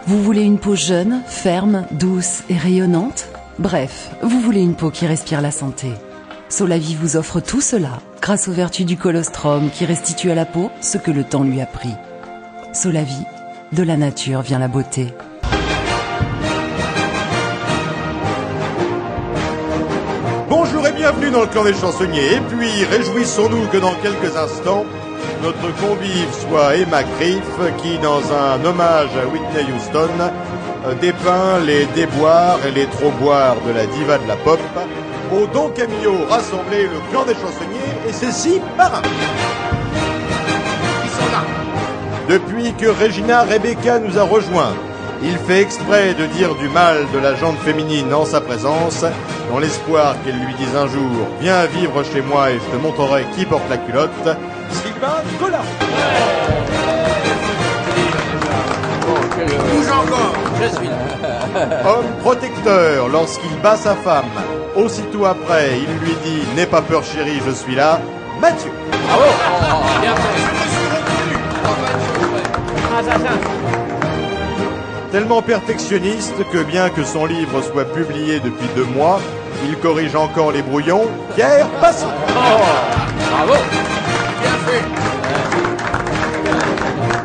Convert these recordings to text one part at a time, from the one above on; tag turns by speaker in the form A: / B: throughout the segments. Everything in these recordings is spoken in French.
A: Vous voulez une peau jeune, ferme, douce et rayonnante? Bref, vous voulez une peau qui respire la santé. Solavie vous offre tout cela grâce aux vertus du colostrum qui restitue à la peau ce que le temps lui a pris. Solavie, de la nature vient la beauté.
B: Bonjour et bienvenue dans le clan des chansonniers. Et puis, réjouissons-nous que dans quelques instants, notre convive soit Emma Criff, qui, dans un hommage à Whitney Houston, dépeint les déboires et les trop-boires de la diva de la pop. Au Don Camillo rassemblé le clan des chansonniers et ses 6 marins. Ils sont là. Depuis que Regina Rebecca nous a rejoints, il fait exprès de dire du mal de la jante féminine en sa présence, dans l'espoir qu'elle lui dise un jour « Viens vivre chez moi et je te montrerai qui porte la culotte », Sylvain Collin.
C: Bouge encore, je suis là.
B: Homme protecteur lorsqu'il bat sa femme. Aussitôt après, il lui dit « N'aie pas peur chérie, je suis là », Mathieu.
C: Bravo. Bien fait. Je me suis reconnu.
B: Tellement perfectionniste que bien que son livre soit publié depuis 2 mois, il corrige encore les brouillons. Pierre Passon.
C: Bravo. Bien fait.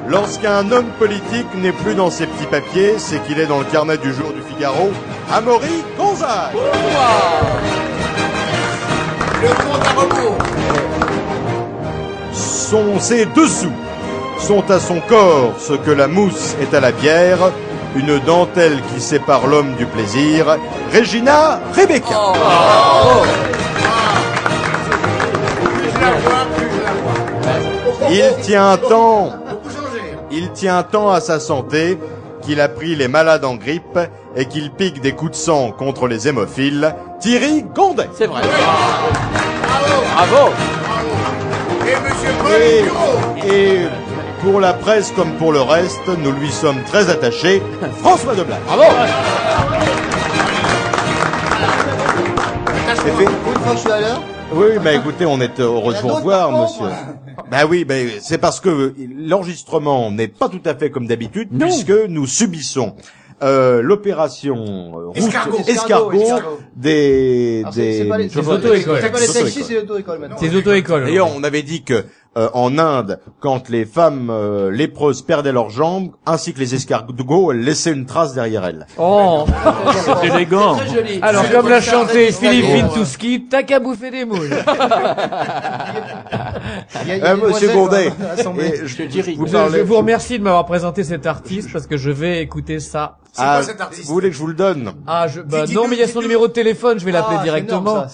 B: Lorsqu'un homme politique n'est plus dans ses petits papiers, c'est qu'il est dans le carnet du jour du Figaro. Amaury Gonzague.
C: Le compte à rebours.
B: Ses dessous sont à son corps ce que la mousse est à la bière, une dentelle qui sépare l'homme du plaisir. Regina Rebecca. Il tient tant à sa santé qu'il a pris les malades en grippe et qu'il pique des coups de sang contre les hémophiles. Thierry Gondet.
C: C'est vrai. Bravo. Et monsieur Paul
B: Et pour la presse comme pour le reste, nous lui sommes très attachés. François Deblac.
C: Bravo.
B: C'est fait.
D: Une fois que je suis à l'heure.
B: Oui, mais écoutez, on est heureux de vous revoir, monsieur. Ben oui, ben c'est parce que l'enregistrement n'est pas tout à fait comme d'habitude, puisque nous subissons l'opération escargot des
D: auto-écoles. C'est pas les taxis, c'est les auto-écoles maintenant.
E: C'est les auto-écoles.
B: D'ailleurs, on avait dit que en Inde, quand les femmes lépreuses perdaient leurs jambes, ainsi que les escargots, elles laissaient une trace derrière elles.
E: Oh,
C: c'est élégant. Très joli.
E: alors comme l'a chanté Philippe Vintouski, t'as qu'à bouffer des moules.
B: Monsieur Gondet,
E: Je vous remercie de m'avoir présenté cet artiste parce que je vais écouter ça.
C: C'est quoi cet artiste?
B: Vous voulez que je vous le donne?
E: Non, mais il y a son numéro de téléphone, je vais l'appeler directement.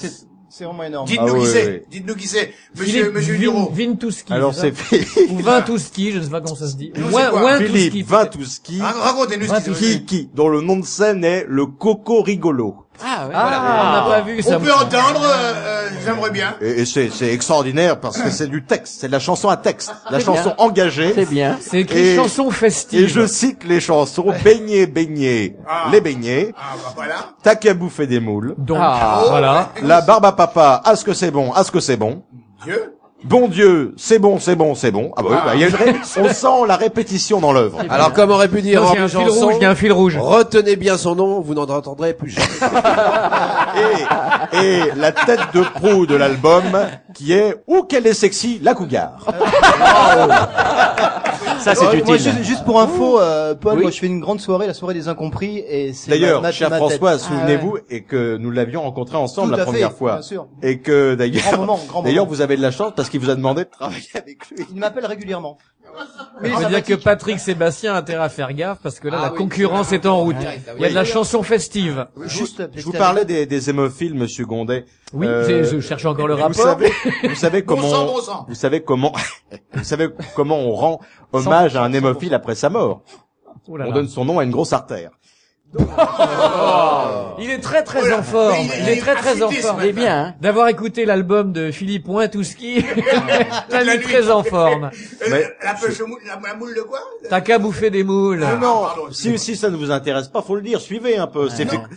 D: C'est vraiment énorme.
C: Dites-nous qui c'est. Dites-nous qui c'est. Monsieur Duro.
E: Vintouski.
B: Alors c'est
E: ou Vintouski, je ne sais pas comment ça se dit.
B: Philippe Vintouski.
C: Racontez-nous ce
B: qui, dont le nom de scène est le Coco Rigolo.
C: Ah, ouais,
E: on n'a pas vu ça.
C: On peut entendre, j'aimerais bien.
B: Et c'est extraordinaire parce que c'est du texte, c'est de la chanson à texte, la chanson engagée.
E: C'est bien. C'est écrit chanson festive.
B: Et je cite les chansons beignet, les beignets.
C: Ah, bah voilà.
B: T'as qu'à bouffer des moules.
E: Donc, voilà.
B: La barbe à papa, à ce que c'est bon,
C: Dieu.
B: Bon Dieu, c'est bon. Ah bah oui, il y a on sent la répétition dans l'œuvre.
F: Alors, comme aurait pu dire
E: Il y a
F: Henri
E: un fil
F: Janson,
E: rouge, il y a un fil rouge.
F: retenez bien son nom, vous n'en entendrez plus jamais.
B: Et la tête de proue de l'album, qui est « Ouh, qu'elle est sexy, la cougar ».
E: Ça, c'est utile.
D: Moi, juste pour info, Paul, moi je fais une grande soirée, la soirée des incompris, et c'est
B: d'ailleurs,
D: ma
B: cher
D: tête.
B: François, souvenez-vous, et que nous l'avions rencontré ensemble
D: Tout
B: la
D: à fait,
B: première fois.
D: bien sûr.
B: Et que d'ailleurs,
D: Grand moment.
B: vous avez de la chance parce qu'il vous a demandé de travailler avec lui.
D: Il m'appelle régulièrement.
E: Mais ça veut dire que Patrick Sébastien a intérêt à faire gaffe parce que là, la concurrence est en route. Il y a de la chanson festive.
B: Je vous parlais des hémophiles, monsieur Gondet.
E: Oui, je cherche encore le rapport.
B: Vous savez comment on rend hommage à un hémophile après sa mort.
E: Oh là là.
B: On donne son nom à une grosse artère.
E: Il est très en forme. Il est très en forme. Il est bien, hein. D'avoir écouté l'album de Philippe Wintouski, t'as mis très en forme.
C: La moule de quoi?
E: T'as qu'à bouffer des moules.
B: Non, si ça ne vous intéresse pas, faut le dire, suivez un peu.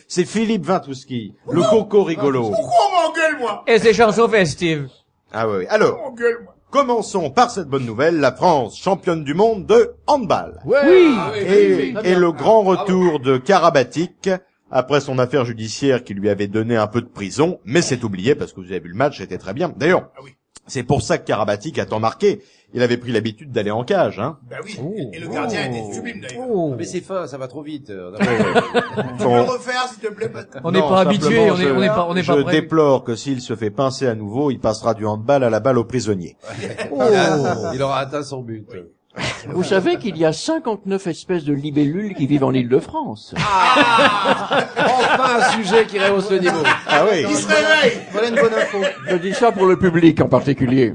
B: C'est Philippe Vintouski, le Coco Rigolo.
C: Pourquoi on m'engueule, moi?
E: Et ses chansons festives.
B: Ah oui. Alors, Commençons par cette bonne nouvelle, la France, championne du monde de handball.
E: Oui.
B: Et le grand retour de Karabatic, après son affaire judiciaire qui lui avait donné un peu de prison, mais c'est oublié parce que vous avez vu le match, c'était très bien. D'ailleurs, c'est pour ça que Karabatic a tant marqué. Il avait pris l'habitude d'aller en cage, hein.
C: Bah oui. Et le gardien était sublime d'ailleurs.
F: Mais c'est fin, ça va trop vite.
C: Tu peux le refaire s'il te plaît.
E: On n'est
B: Non,
E: pas habitué,
B: simplement,
E: on n'est pas
B: Je
E: prêt.
B: déplore que s'il se fait pincer à nouveau, il passera du handball à la balle aux prisonniers.
F: Il aura atteint son but.
G: Vous savez qu'il y a 59 espèces de libellules qui vivent en Île-de-France.
F: Enfin un sujet qui rehausse le niveau.
B: Ah oui.
C: Il se réveille.
D: Voilà une bonne info.
G: Je dis ça pour le public en particulier.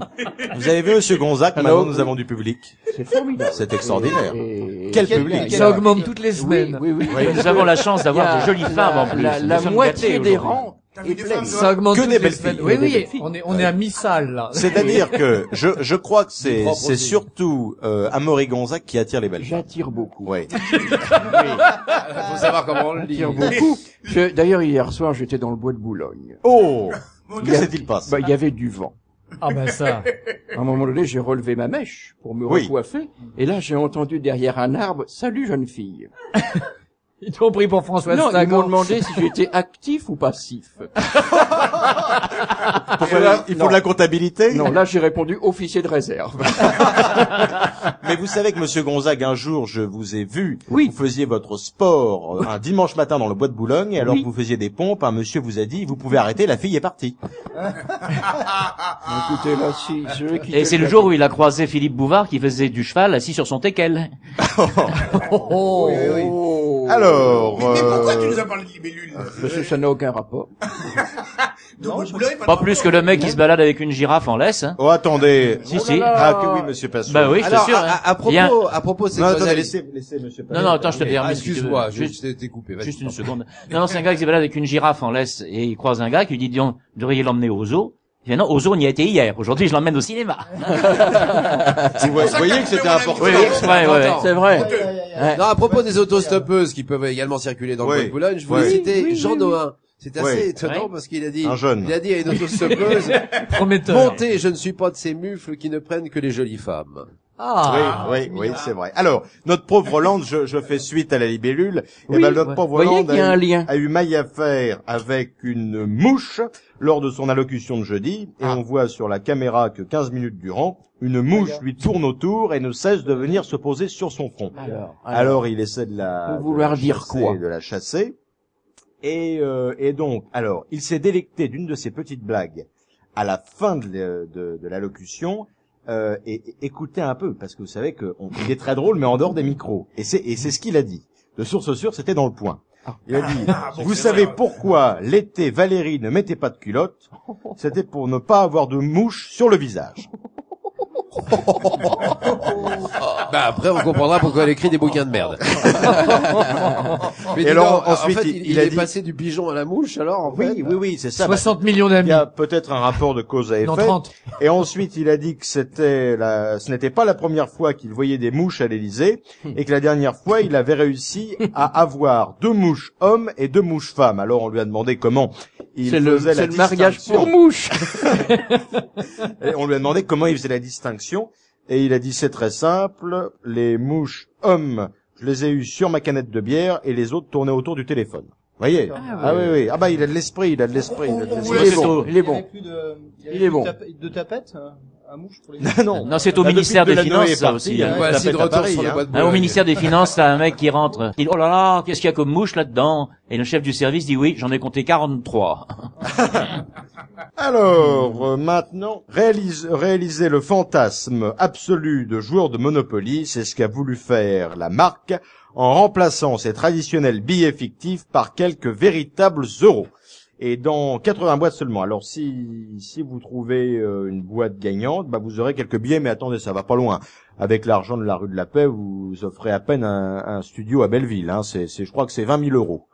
B: Vous avez vu, monsieur Gonzac,
G: Alors,
B: maintenant nous avons du public.
G: C'est formidable.
B: C'est extraordinaire.
G: Et-
B: Quel
D: Quel-
B: public.
E: Ça augmente toutes les semaines.
G: Oui.
H: Nous avons la chance
G: Il y a
H: d'avoir des jolies femmes en plus.
G: La
H: Nous sommes
G: moitié
H: gâtés
G: des
H: aujourd'hui.
G: rangs
C: T'as
G: est
C: vu des
G: pleine.
C: femmes,
E: Ça augmente
B: Que
E: toutes
B: des
E: les
B: belles
E: semaines.
B: filles.
E: Oui,
G: Que des
E: oui,
G: belles filles.
E: on est à mi-salle, là.
B: C'est-à-dire que je crois que c'est
F: propre aussi.
B: surtout Amaury Gonzac qui attire les belles femmes.
G: J'attire beaucoup.
B: Oui.
F: Faut savoir comment on le dit.
G: J'attire beaucoup. D'ailleurs, hier soir, j'étais dans le bois de Boulogne.
B: Oh,
C: Mon
B: que
C: Dieu.
B: s'est-il passé?
G: Bah, il y avait du vent.
E: Ah ben ça.
G: À un moment donné, j'ai relevé ma mèche pour me
B: Oui.
G: recoiffer. Et là, j'ai entendu derrière un arbre, « Salut, jeune fille ».
E: Ils t'ont pris pour François
G: Non, ils m'ont
E: Sagan.
G: demandé si j'étais actif ou passif.
B: Il faut de la comptabilité?
G: Non, là, j'ai répondu officier de réserve.
B: Mais vous savez que monsieur Gonzague, un jour, je vous ai vu.
G: Oui.
B: Vous faisiez votre sport un dimanche matin dans le bois de Boulogne, et alors
G: Oui.
B: que vous faisiez des pompes, un monsieur vous a dit, vous pouvez arrêter, la fille est partie.
G: Écoutez, là, si je vais quitter
H: Et c'est le jour où il a croisé Philippe Bouvard qui faisait du cheval assis sur son teckel.
E: Oh.
B: Alors,
C: Mais pourquoi tu nous as parlé de libellules
G: Parce que ça n'a aucun rapport.
C: Donc, Boulogne,
H: Pas plus que le mec qui se balade avec une girafe en laisse. Hein.
B: oh, attendez.
H: Si, si.
B: Ah, que oui, monsieur Passot.
H: Bah oui, je
F: Alors,
H: t'assure. Hein.
F: à
H: Il y a-
F: propos de cette
B: Non, attendez,
F: journaliste-
B: laissez monsieur Passot.
H: Non, non, attends, je te
F: Ah,
H: termine. si tu veux.
F: excuse-moi,
H: Juste-
F: je t'ai coupé. vas-y.
H: Juste une seconde. Non, c'est un gars qui se balade avec une girafe en laisse et il croise un gars qui lui dit, disons, vous devriez l'emmener au zoo. Il dit, non, au zoo, on y a été hier. Aujourd'hui, je l'emmène au cinéma.
B: Vous voyez que c'était important.
H: Oui, exprès, ouais.
G: C'est vrai.
F: Non, à propos des autostoppeuses qui peuvent également circuler dans le
B: Oui.
F: bois de Boulogne, je voulais
B: Oui.
F: citer Jean Nohain. C'est assez
B: Oui.
F: étonnant
H: Ouais.
F: parce qu'il a dit,
B: Un jeune.
F: il a dit à une autostoppeuse,
E: Prometteur.
F: montez, je ne suis pas de ces mufles qui ne prennent que les jolies femmes.
E: Ah.
B: Oui, c'est vrai. Alors, notre pauvre Hollande, je fais suite à la libellule.
G: Oui,
B: Eh ben, notre
G: ouais.
B: pauvre
G: Voyez
B: Hollande
G: qu'il y a un lien.
B: a eu maille à faire avec une mouche lors de son allocution de jeudi. Et on voit sur la caméra que 15 minutes durant, une mouche lui tourne autour et ne cesse de venir se poser sur son front. Alors il essaie de la,
G: Pour vouloir
B: de la
G: dire
B: chasser,
G: quoi
B: de la chasser. Et donc, alors, il s'est délecté d'une de ces petites blagues à la fin de l'allocution. Et écoutez un peu, parce que vous savez qu'il est très drôle, mais en dehors des micros. Et c'est ce qu'il a dit. De source sûre, c'était dans le point. Il a dit, vous savez pourquoi l'été Valérie ne mettait pas de culotte? C'était pour ne pas avoir de mouche sur le visage.
F: Bah après, on comprendra pourquoi elle écrit des bouquins de merde. Mais
B: Et
F: dis
B: alors,
F: donc,
B: ensuite,
F: en fait,
B: il
F: il
B: a
F: est
B: dit-
F: passé du pigeon à la mouche, alors, en fait.
B: Oui, c'est ça.
E: 60 millions
B: Il
E: d'amis.
B: y a peut-être un rapport de cause à effet.
E: Non, 30.
B: Et ensuite, il a dit que ce n'était pas la première fois qu'il voyait des mouches à l'Élysée, et que la dernière fois, il avait réussi à avoir 2 mouches hommes et 2 mouches femmes. Alors, on lui a demandé comment il
G: C'est
B: faisait
G: le
B: la
G: mariage
B: distinction.
G: pour mouche.
B: Et on lui a demandé comment il faisait la distinction, et il a dit c'est très simple, les mouches hommes, je les ai eues sur ma canette de bière, et les autres tournaient autour du téléphone. Voyez? Ah oui. Ah bah, il a de l'esprit, il a de l'esprit.
G: Il est bon. Il est bon. Il est bon.
D: De tapettes à mouche pour les...
B: Non.
H: Non, c'est au
B: Bah,
H: ministère
B: depuis
H: des
B: que Delanoë
H: Finances,
B: est
H: ça
B: parti,
H: aussi.
B: il y a
H: hein.
B: une
F: Voilà, c'est de
B: tapette à
F: retour
B: Paris,
F: sur le
B: hein.
F: bois de
H: Hein,
F: Boulogne.
H: au ministère des Finances, t'as un mec qui rentre. Il dit, oh là là, qu'est-ce qu'il y a comme mouche là-dedans? Et le chef du service dit, oui, j'en ai compté 43.
B: Alors, maintenant, réaliser le fantasme absolu de joueur de Monopoly, c'est ce qu'a voulu faire la marque en remplaçant ses traditionnels billets fictifs par quelques véritables euros. Et dans 80 boîtes seulement. Alors si vous trouvez une boîte gagnante, bah vous aurez quelques billets, mais attendez, ça va pas loin. Avec l'argent de la rue de la Paix, vous offrez à peine un studio à Belleville. Hein. Je crois que c'est 20 000 euros.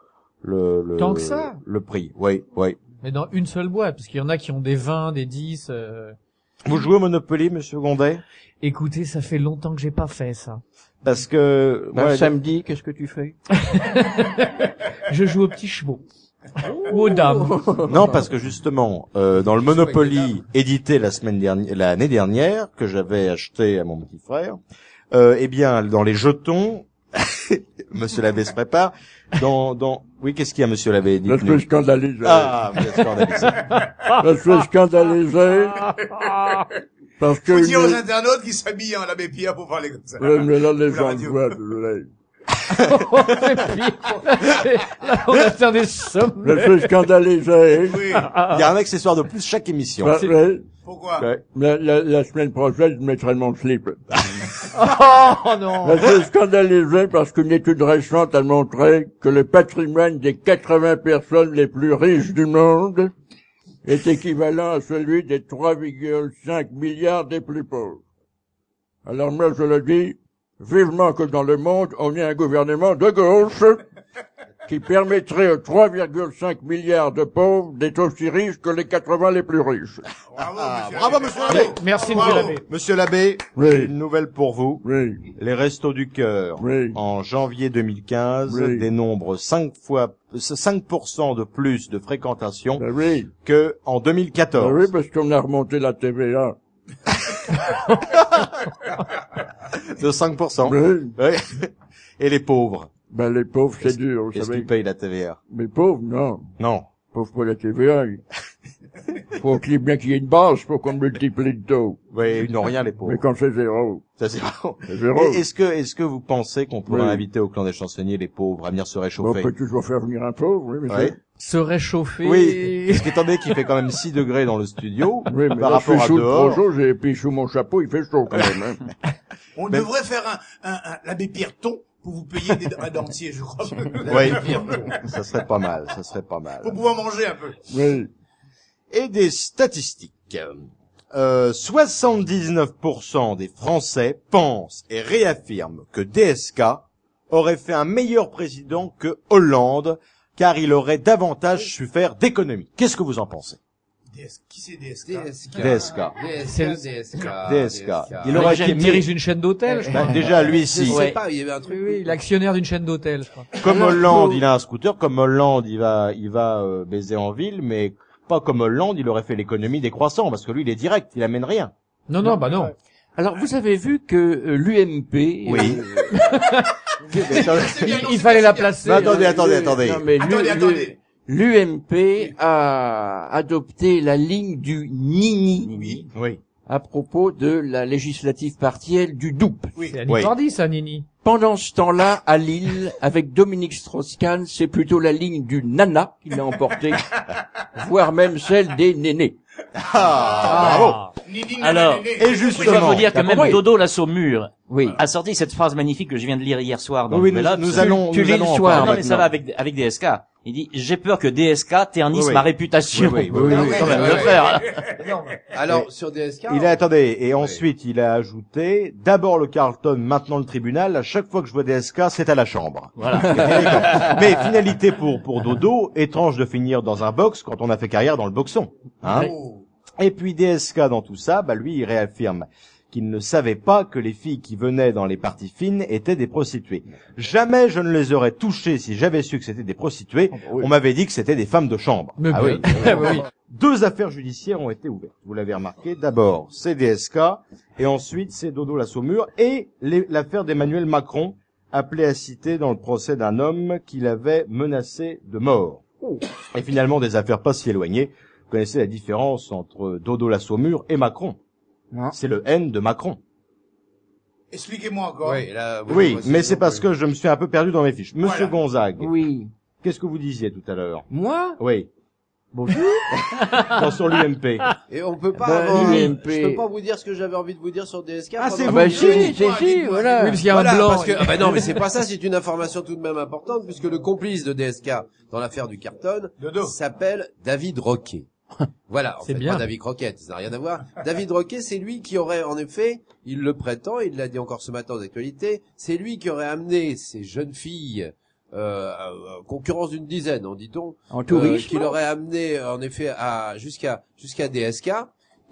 E: Tant que ça?
B: Le prix, oui.
E: Mais dans une seule boîte, parce qu'il y en a qui ont des 20, des 10.
B: Vous jouez au Monopoly, monsieur Gondet?
E: Écoutez, ça fait longtemps que j'ai pas fait ça.
B: Parce que
G: Ben,
B: moi,
G: samedi, qu'est-ce que tu fais?
E: Je joue aux petits chevaux. Ou aux dames.
B: Non, parce que justement, dans le Monopoly édité l'année dernière, que j'avais acheté à mon petit frère, eh bien, dans les jetons, Monsieur Labbé se prépare, oui, qu'est-ce qu'il y a, Monsieur Labbé?
I: Je suis scandalisé.
B: Ah, vous êtes scandalisé.
I: Je suis scandalisé. Parce que...
C: Faut dire aux internautes qui s'habillent en Abbé Pierre pour parler comme ça.
I: Oui, mais là, les gens le voient, désolé.
E: Là, on atteint des sommes.
I: Je suis scandalisé.
C: Oui.
B: Il y a un accessoire de plus chaque émission.
I: Oui.
C: Pourquoi?
B: Ouais.
I: La semaine prochaine, je mettrai mon slip.
E: Oh non.
I: Je suis scandalisé parce qu'une étude récente a montré que le patrimoine des 80 personnes les plus riches du monde est équivalent à celui des 3,5 milliards des plus pauvres. Alors moi, je le dis, vivement que dans le monde, on ait un gouvernement de gauche qui permettrait aux 3,5 milliards de pauvres d'être aussi riches que les 80 les plus riches.
B: Bravo, Monsieur Labbé.
E: Merci, Monsieur Labbé.
B: Monsieur Labbé,
I: Oui.
B: j'ai une nouvelle pour vous.
I: Oui,
B: Les Restos du Cœur,
I: oui.
B: en janvier 2015,
I: Oui.
B: dénombrent 5% de plus de fréquentation
I: Ben oui.
B: que en
I: Ben
B: 2014.
I: oui, parce qu'on a remonté la TVA.
B: De 5%.
I: Oui.
B: Oui. Et les pauvres,
I: Ben les pauvres, c'est dur, vous
B: est-ce
I: savez.
B: qu'ils payent la TVA?
I: Mais pauvres, non.
B: Non.
I: Pauvres pour la TVA. Faut qu'il y ait bien qu'il y ait une base pour qu'on multiplie le taux.
B: Oui, ils n'ont rien, les pauvres.
I: Mais quand c'est zéro,
B: Ça, c'est vraiment-
I: c'est zéro.
B: Et est-ce que vous pensez qu'on pourrait
I: Oui.
B: inviter au clan des chansonniers les pauvres à venir se
I: On
B: réchauffer?
I: peut toujours faire venir un pauvre, oui, mais
B: Ouais.
E: Se réchauffer.
B: Oui. Parce qu'étant donné qu'il fait quand même 6 degrés dans le studio,
I: oui, mais
B: par
I: là, je
B: rapport
I: suis
B: à
I: sous le
B: dehors,
I: projo, j'ai puis sous mon chapeau, il fait chaud quand même, hein.
C: On
B: Mais-
C: devrait faire un l'Abbé Pierre ton pour vous payer un dentier, je crois.
B: oui, ça serait pas mal, ça serait pas mal.
C: Pour pouvoir manger un peu.
I: Oui.
B: Et des statistiques. 79% des Français pensent et réaffirment que DSK aurait fait un meilleur président que Hollande, car il aurait davantage su faire d'économie. Qu'est-ce que vous en pensez?
C: Qui c'est DSK?
B: DSK.
E: C'est le-
B: DSK. Il
E: Il
B: aurait été
E: dirige une chaîne d'hôtel, je crois.
B: Bah, déjà, lui,
J: Je
B: si.
J: sais pas, il y avait un truc.
E: Oui, l'actionnaire d'une chaîne d'hôtel, je crois.
B: Comme Hollande, il a un scooter. Comme Hollande, il va baiser en ville, mais pas comme Hollande, il aurait fait l'économie des croissants, parce que lui, il est direct, il amène rien.
E: Non, non, bah non.
G: Alors, vous avez vu que l'UMP...
B: Oui.
E: Il fallait la placer.
B: Mais attendez.
G: Non, mais
C: Attendez.
G: l'UMP a adopté la ligne du Nini
B: Oui.
G: à propos de la législative partielle du Doubs.
C: Oui.
E: C'est Annie
B: Oui.
E: Cordy, ça, Nini.
G: Pendant ce temps-là, à Lille, avec Dominique Strauss-Kahn, c'est plutôt la ligne du Nana qui l'a emporté, voire même celle des nénés.
B: Bravo.
H: Alors,
B: Et
H: je dois
B: justement.
H: vous dire que même
G: compris.
H: Dodo la Saumur
G: Oui.
H: a sorti cette phrase magnifique que je viens de lire hier soir dans
B: Oui,
H: le
B: nous,
H: Nouvel Obs.
B: nous allons,
G: Tu
B: nous
G: lis
B: allons
G: le
B: en
G: soir,
B: parler
H: Non, mais ça va
B: maintenant.
H: avec DSK. Il dit, j'ai peur que DSK ternisse
B: Oui, oui.
H: ma réputation.
B: Oui.
H: Quand même, le faire.
J: Alors, sur DSK.
B: Attendez, et ensuite, il a ajouté, d'abord le Carlton, maintenant le tribunal, à chaque fois que je vois DSK, c'est à la chambre.
H: Voilà.
B: Mais finalité pour Dodo, étrange de finir dans un box quand on a fait carrière dans le boxon. Hein. Et puis DSK dans tout ça, bah lui, il réaffirme qu'il ne savait pas que les filles qui venaient dans les parties fines étaient des prostituées. jamais je ne les aurais touchées si j'avais su que c'était des prostituées. On m'avait dit que c'était des femmes de chambre.
E: Mais
B: Ah
E: bien.
B: oui.
E: Oui.
B: 2 affaires judiciaires ont été ouvertes. Vous l'avez remarqué. D'abord, c'est DSK, et ensuite c'est Dodo la Saumur, et l'affaire d'Emmanuel Macron, appelé à citer dans le procès d'un homme qu'il avait menacé de mort. Et finalement, des affaires pas si éloignées. Vous connaissez la différence entre Dodo la Saumur et Macron. C'est le N de Macron.
C: Expliquez-moi encore.
J: Oui, là,
B: Oui, mais c'est parce que je me suis un peu perdu dans mes fiches. Monsieur
C: Voilà.
B: Gonzague,
G: Oui.
B: qu'est-ce que vous disiez tout à l'heure?
G: Moi?
B: Oui.
G: Bonjour.
B: Non, sur l'UMP.
J: Et on peut pas
G: Ben,
J: avoir...
G: l'UMP.
J: Je peux pas vous dire ce que j'avais envie de vous dire sur DSK.
B: Ah, c'est
J: pendant-
B: vous.
G: Bah
B: qui
G: si,
B: dites.
G: si, voilà.
E: Oui, parce qu'il y a
J: Voilà,
E: un blanc.
J: parce que, ah bah non, mais c'est pas ça, c'est une information tout de même importante, puisque le complice de DSK dans l'affaire du carton
C: Dodo.
J: s'appelle David Roquet. Voilà, en
E: C'est
J: fait,
E: bien.
J: pas David Croquette, ça n'a rien à voir. David Roquet, c'est lui qui aurait, en effet, il le prétend, il l'a dit encore ce matin aux actualités, c'est lui qui aurait amené ces jeunes filles, concurrence d'une dizaine, en dit-on,
G: En tourisme.
J: qui l'aurait amené, en effet, jusqu'à DSK.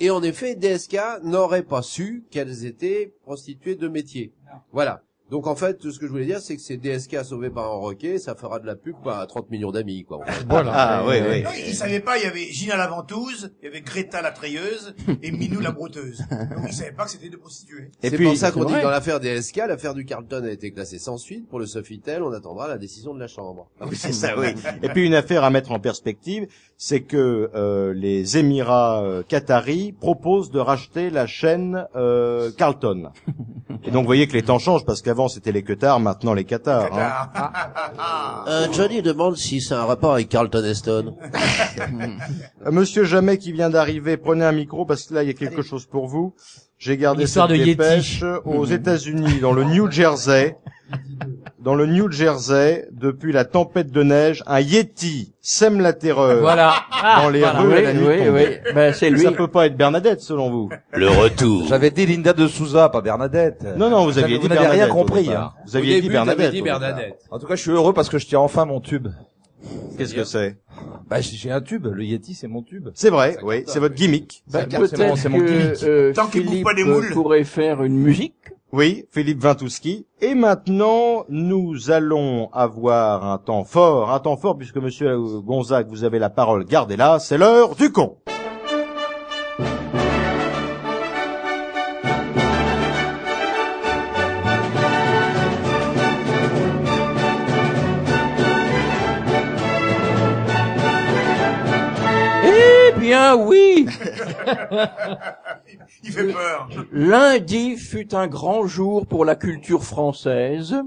J: Et en effet, DSK n'aurait pas su qu'elles étaient prostituées de métier. Voilà. Donc en fait, tout ce que je voulais dire, c'est que c'est DSK sauvé par un roquet, ça fera de la pub à 30 millions d'amis, quoi.
C: Voilà.
B: Ah, oui, oui.
C: Non, ils savaient pas, il y avait Gina la ventouse, il y avait Greta la treilleuse et Minou la brouteuse. Donc ils savaient pas que c'était deux prostituées.
J: Et c'est pour ça qu'on dit que dans l'affaire DSK, l'affaire du Carlton a été classée sans suite. Pour le Sofitel, on attendra la décision de la Chambre.
B: Oui, c'est ça, oui. Et puis une affaire à mettre en perspective, c'est que les Émirats qataris proposent de racheter la chaîne Carlton. Et donc vous voyez que les temps changent, parce qu'avant c'était les Qatars, maintenant les Qatars. Hein.
J: Johnny demande si c'est un rapport avec Carlton Heston.
B: Monsieur Jamais qui vient d'arriver, prenez un micro parce que là il y a quelque chose pour vous. J'ai gardé cette dépêche aux États-Unis, dans le New Jersey. Dans le New Jersey, depuis la tempête de neige, un Yeti sème la terreur dans les rues à la nuit tombée.
G: Oui. Ben, c'est lui.
B: Ça peut pas être Bernadette, selon vous.
F: Le retour.
K: J'avais dit Linda de Souza, pas Bernadette.
B: Non, vous aviez dit
K: n'avez
B: Bernadette.
K: rien compris. Hein.
B: Vous aviez dit Bernadette.
K: En tout cas, je suis heureux parce que je tiens enfin mon tube.
B: Qu'est-ce que c'est?
K: Bah, j'ai un tube. Le Yeti, c'est mon tube.
B: C'est vrai, oui. C'est votre gimmick.
G: Bah, peut-être
K: c'est mon gimmick.
C: Tant qu'il bouffe pas des moules.
G: Pourrait faire une musique.
B: Oui, Philippe Vintouski. Et maintenant, nous allons avoir un temps fort puisque monsieur Gonzague, vous avez la parole, gardez-la, c'est l'heure du con.
G: Eh bien, oui!
C: Il fait peur.
G: Lundi fut un grand jour pour la culture française,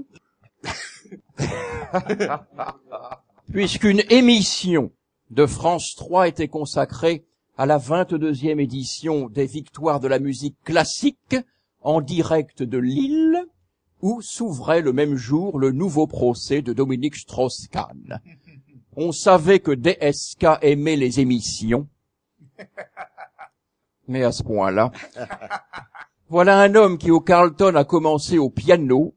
G: puisqu'une émission de France 3 était consacrée à la 22e édition des Victoires de la musique classique en direct de Lille, où s'ouvrait le même jour le nouveau procès de Dominique Strauss-Kahn. On savait que DSK aimait les émissions, mais à ce point-là. Voilà un homme qui au Carlton a commencé au piano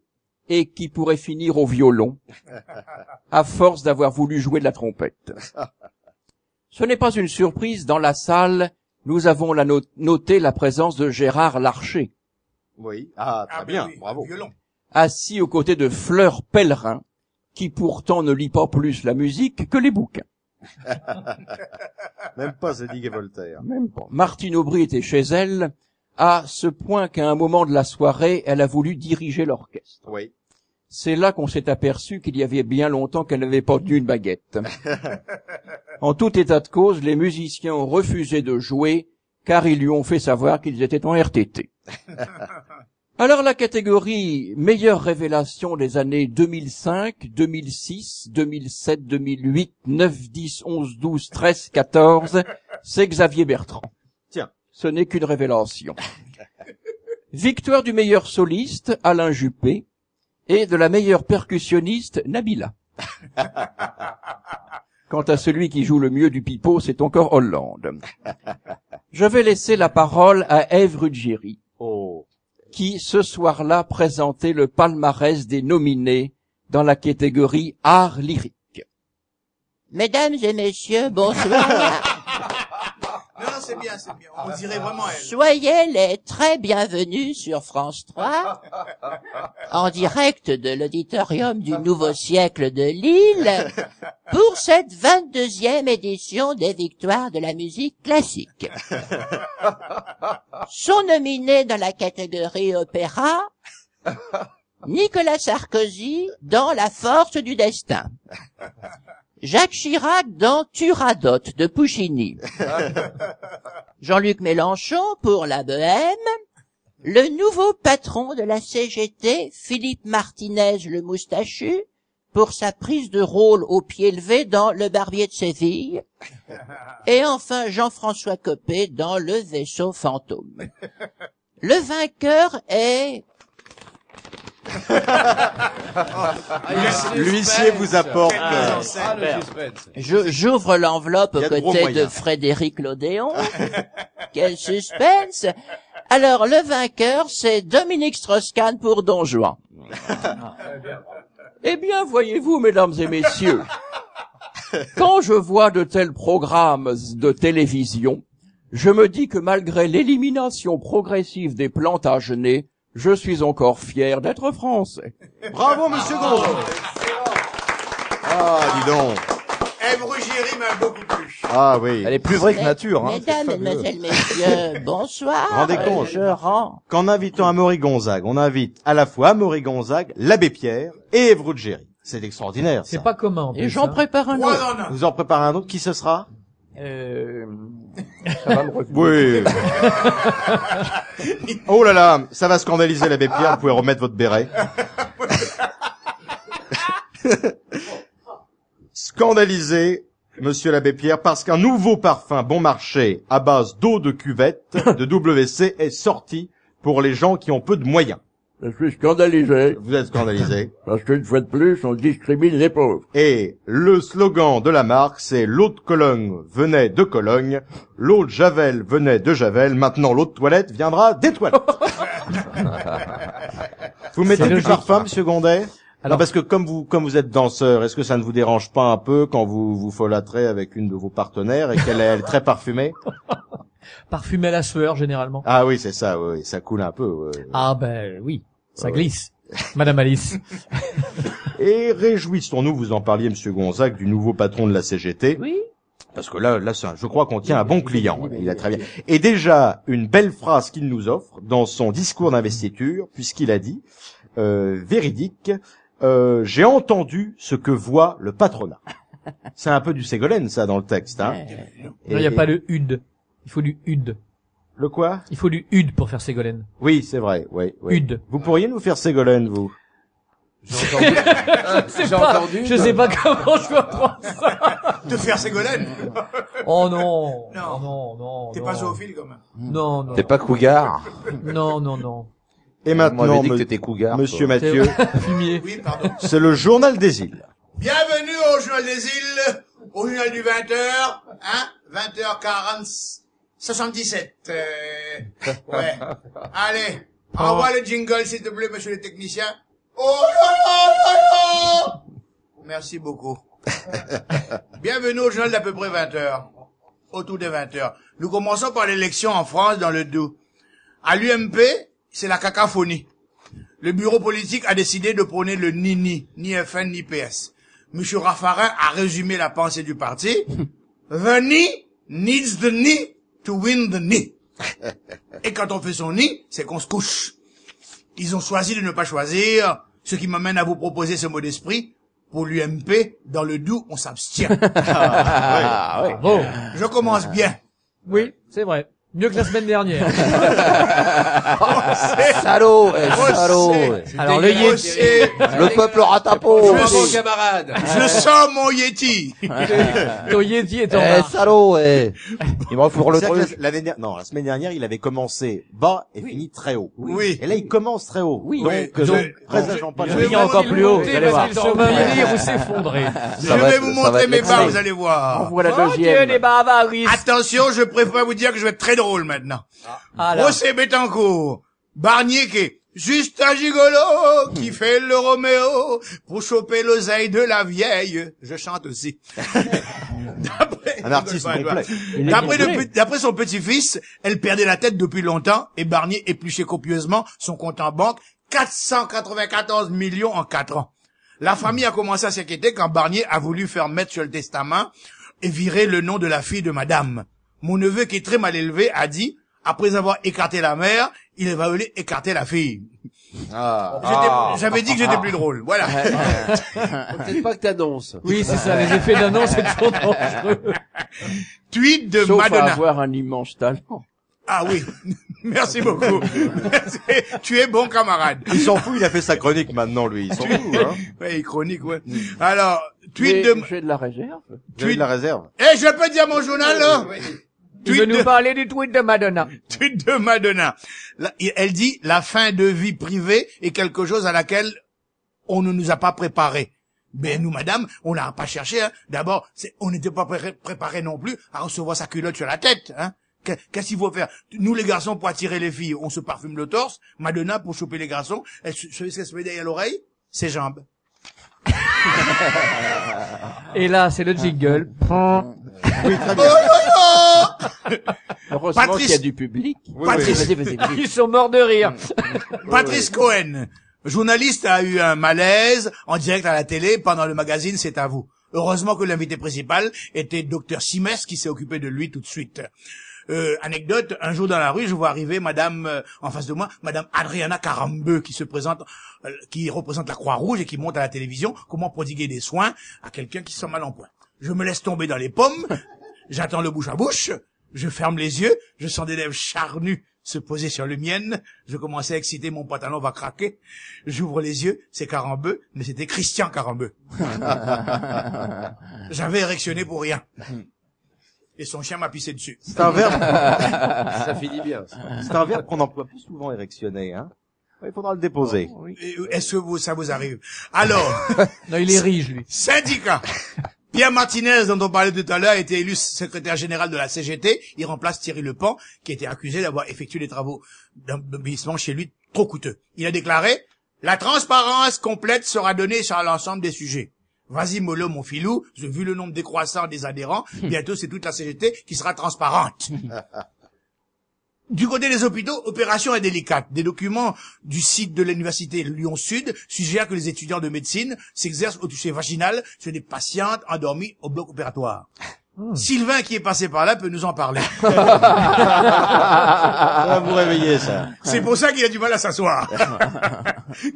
G: et qui pourrait finir au violon, à force d'avoir voulu jouer de la trompette. Ce n'est pas une surprise, dans la salle, nous avons noté la présence de Gérard Larcher.
B: Oui. Ah, très bien,
C: oui,
B: bravo.
C: Violon.
G: Assis aux côtés de Fleur Pellerin, qui pourtant ne lit pas plus la musique que les bouquins.
B: Même pas Zadig et Voltaire.
G: Même pas. Martine Aubry était chez elle, à ce point qu'à un moment de la soirée, elle a voulu diriger l'orchestre.
B: Oui.
G: C'est là qu'on s'est aperçu qu'il y avait bien longtemps qu'elle n'avait pas tenu une baguette. En tout état de cause, les musiciens ont refusé de jouer, car ils lui ont fait savoir qu'ils étaient en RTT. Alors la catégorie meilleure révélation des années 2005, 2006, 2007, 2008, 9, 10, 11, 12, 13, 14, c'est Xavier Bertrand.
B: Tiens.
G: Ce n'est qu'une révélation. Victoire du meilleur soliste, Alain Juppé, et de la meilleure percussionniste, Nabila. Quant à celui qui joue le mieux du pipeau, c'est encore Hollande. Je vais laisser la parole à Ève Ruggieri.
B: Oh.
G: Qui, ce soir-là, présentait le palmarès des nominés dans la catégorie art lyrique.
L: Mesdames et messieurs, bonsoir.
C: Non, c'est bien. On dirait vraiment elle.
L: Soyez les très bienvenus sur France 3, en direct de l'auditorium du Nouveau Siècle de Lille, pour cette 22e édition des Victoires de la musique classique. Sont nominés dans la catégorie opéra, Nicolas Sarkozy dans La force du destin, Jacques Chirac dans Turandot de Puccini, Jean-Luc Mélenchon pour La Bohème, le nouveau patron de la CGT, Philippe Martinez le moustachu, pour sa prise de rôle au pied levé dans Le Barbier de Séville, et enfin Jean-François Copé dans Le Vaisseau fantôme. Le vainqueur est...
B: L'huissier vous apporte.
L: J'ouvre l'enveloppe aux côtés de Frédéric Lodéon. Quel suspense! Alors, le vainqueur, c'est Dominique Strauss-Kahn pour Don Juan.
G: Eh bien, voyez-vous, mesdames et messieurs, quand je vois de tels programmes de télévision, je me dis que malgré l'élimination progressive des Plantagenets, Je suis encore fier d'être français.
B: Bravo, monsieur Gros. Ah, dis donc.
C: Ève Ruggieri m'a beaucoup plu.
B: Ah oui.
K: Elle est plus vraie que nature, hein.
L: Mesdames, mesdemoiselles, messieurs, bonsoir.
B: Rendez compte.
L: Je rends.
B: Qu'en invitant Amaury Gonzague, on invite à la fois Amaury Gonzague, l'abbé Pierre et Ève Ruggieri. C'est extraordinaire, ça.
E: C'est pas commun. En
L: Et
E: plus,
L: j'en
E: hein.
L: prépare un autre.
B: Vous en préparez un autre, qui ce sera?
G: Ça va me refuser.
B: Oui. Oh là là, ça va scandaliser l'abbé Pierre, vous pouvez remettre votre béret. Scandaliser monsieur l'abbé Pierre parce qu'un nouveau parfum bon marché à base d'eau de cuvette de WC est sorti pour les gens qui ont peu de moyens.
I: Je suis scandalisé.
B: Vous êtes scandalisé.
I: Parce qu'une fois de plus, on discrimine les pauvres.
B: Et le slogan de la marque, c'est l'eau de Cologne venait de Cologne, l'eau de Javel venait de Javel, maintenant l'eau de toilette viendra des toilettes. Vous mettez du parfum, monsieur Gondet? Non, parce que comme vous êtes danseur, est-ce que ça ne vous dérange pas un peu quand vous folâtrez avec une de vos partenaires et qu'elle est très parfumée?
E: Parfumé à la sueur, généralement.
B: Ah oui, c'est ça, oui, ça coule un peu. Oui.
E: Ah ben oui, ça glisse. Madame Alice.
B: Et réjouissons-nous, vous en parliez, monsieur Gonzague, du nouveau patron de la CGT.
L: Oui.
B: Parce que là, je crois qu'on tient un bon client. Il a très bien. Et déjà, une belle phrase qu'il nous offre dans son discours d'investiture, puisqu'il a dit, véridique, j'ai entendu ce que voit le patronat. C'est un peu du Ségolène, ça, dans le texte, hein.
E: Non, il n'y a pas de UD. Il faut du UD.
B: Le quoi?
E: Il faut du UD pour faire Ségolène.
B: Oui, c'est vrai, oui.
E: UD.
B: Vous pourriez nous faire Ségolène, vous?
E: Je sais pas comment je dois prendre ça.
C: Te faire Ségolène.
E: Oh non.
C: Non.
E: Non.
C: T'es pas zoophile, quand même.
E: Non.
F: T'es pas cougar?
E: Non.
B: Et
F: On
B: maintenant,
F: m'avait dit que t'étais cougar.
B: monsieur
F: toi.
B: Mathieu,
E: Fumier.
C: Oui, pardon.
B: c'est le journal des îles.
C: Bienvenue au Journal des îles, au journal du 20h, hein, 20h40, 77, ouais. Allez, envoie le jingle, s'il te plaît, monsieur le technicien. Oh là là là là! Merci beaucoup. Bienvenue au journal d'à peu près 20h, autour des 20h. Nous commençons par l'élection en France dans le Doubs. À l'UMP, c'est la cacophonie. Le bureau politique a décidé de prôner le ni FN, ni PS. Monsieur Raffarin a résumé la pensée du parti. The knee needs the knee to win the knee. Et quand on fait son nid, c'est qu'on se couche. Ils ont choisi de ne pas choisir, ce qui m'amène à vous proposer ce mot d'esprit. Pour l'UMP, dans le Doubs, on s'abstient.
E: Ah, oui. Bon.
C: Je commence bien.
E: Oui, c'est vrai. Mieux que la semaine dernière.
F: Salaud,
C: salaud.
E: Alors le Yeti.
F: Le peuple ratapo.
J: Bravo, camarade.
C: Je sens mon Yeti.
E: Ton Yeti est en marche.
F: Salaud, il me refourre le
B: C'est-à-dire
F: truc.
B: que la semaine dernière, il avait commencé bas et fini très haut.
C: Oui.
B: Et là, il commence très haut.
F: Oui.
B: Donc, présageons pas
E: Je
B: de
E: vais
C: finir
E: encore plus haut, vous allez voir. Sur venir ou s'effondrer.
C: Je vais vous montrer mes barres, vous allez voir.
G: On voit la
E: Oh Dieu,
G: deuxième.
E: des barbaristes.
C: Attention, je préfère vous dire que je vais être très drôle maintenant. Procès Bettencourt. Barnier qui est juste un gigolo qui fait le Roméo pour choper l'oseille de la vieille. Je chante aussi.
B: Un artiste complet.
C: D'après son petit-fils, elle perdait la tête depuis longtemps et Barnier épluchait copieusement son compte en banque, 494 millions en 4 ans. La famille a commencé à s'inquiéter quand Barnier a voulu faire mettre sur le testament et virer le nom de la fille de madame. Mon neveu, qui est très mal élevé, a dit, après avoir écarté la mère, il va voulu écarter la fille. J'avais dit que j'étais plus drôle. Voilà.
J: Faut peut-être pas que t'annonces.
E: Oui, c'est ça, les effets d'annonce, c'est toujours dangereux.
C: Tweet de
G: Sauf
C: Madonna.
G: à avoir un immense talent.
C: Ah oui. Merci beaucoup. Tu es bon camarade.
B: Il s'en fout, il a fait sa chronique maintenant, lui. Il s'en fout, hein.
C: Ouais, chronique, ouais. Alors, tweet
G: Mais
C: de...
G: j'ai de la réserve.
B: J'ai de la réserve.
C: Eh, je peux dire mon journal, là?
E: Tu veux nous parler du tweet de Madonna?
C: Tweet de Madonna. Là, elle dit, la fin de vie privée est quelque chose à laquelle on ne nous a pas préparé. Ben, nous, madame, on n'a pas cherché, hein. D'abord, on n'était pas préparé non plus à recevoir sa culotte sur la tête, hein. Qu'est-ce qu'il faut faire? Nous, les garçons, pour attirer les filles, on se parfume le torse. Madonna, pour choper les garçons, elle se met derrière l'oreille, ses jambes.
E: Et là, c'est le jingle.
B: Oui, très bien.
C: Oh là là!
G: Heureusement qu'il y a du public.
C: Patrice,
E: Vas-y. Ils sont morts de rire.
C: Patrice Cohen, journaliste, a eu un malaise en direct à la télé pendant le magazine C'est à vous. Heureusement que l'invité principal était Dr Simès qui s'est occupé de lui tout de suite. Anecdote, un jour dans la rue, je vois arriver madame, en face de moi, madame Adriana Carambeu, qui représente la Croix-Rouge et qui montre à la télévision comment prodiguer des soins à quelqu'un qui se sent mal en point. Je me laisse tomber dans les pommes, j'attends le bouche à bouche, je ferme les yeux, je sens des lèvres charnues se poser sur le mien, je commençais à exciter, mon pantalon va craquer, j'ouvre les yeux, c'est Carambeu, mais c'était Christian Carambeu. J'avais érectionné pour rien. Et son chien m'a pissé dessus.
K: C'est un verbe.
J: Ça finit bien.
K: C'est un verbe qu'on emploie plus souvent, érectionner, hein. Il faudra le déposer.
C: Est-ce que ça vous arrive? Alors.
E: Non, il est riche, lui.
C: Syndicat. Pierre Martinez, dont on parlait tout à l'heure, a été élu secrétaire général de la CGT. Il remplace Thierry Lepant, qui était accusé d'avoir effectué des travaux d'embellissement chez lui trop coûteux. Il a déclaré: la transparence complète sera donnée sur l'ensemble des sujets. Vas-y mollo mon filou, vu le nombre décroissant des adhérents, bientôt c'est toute la CGT qui sera transparente. Du côté des hôpitaux, opération indélicate. Des documents du site de l'université Lyon-Sud suggèrent que les étudiants de médecine s'exercent au toucher vaginal sur des patientes endormies au bloc opératoire. Sylvain, qui est passé par là, peut nous en parler.
K: Ça va vous réveiller, ça.
C: C'est pour ça qu'il a du mal à s'asseoir.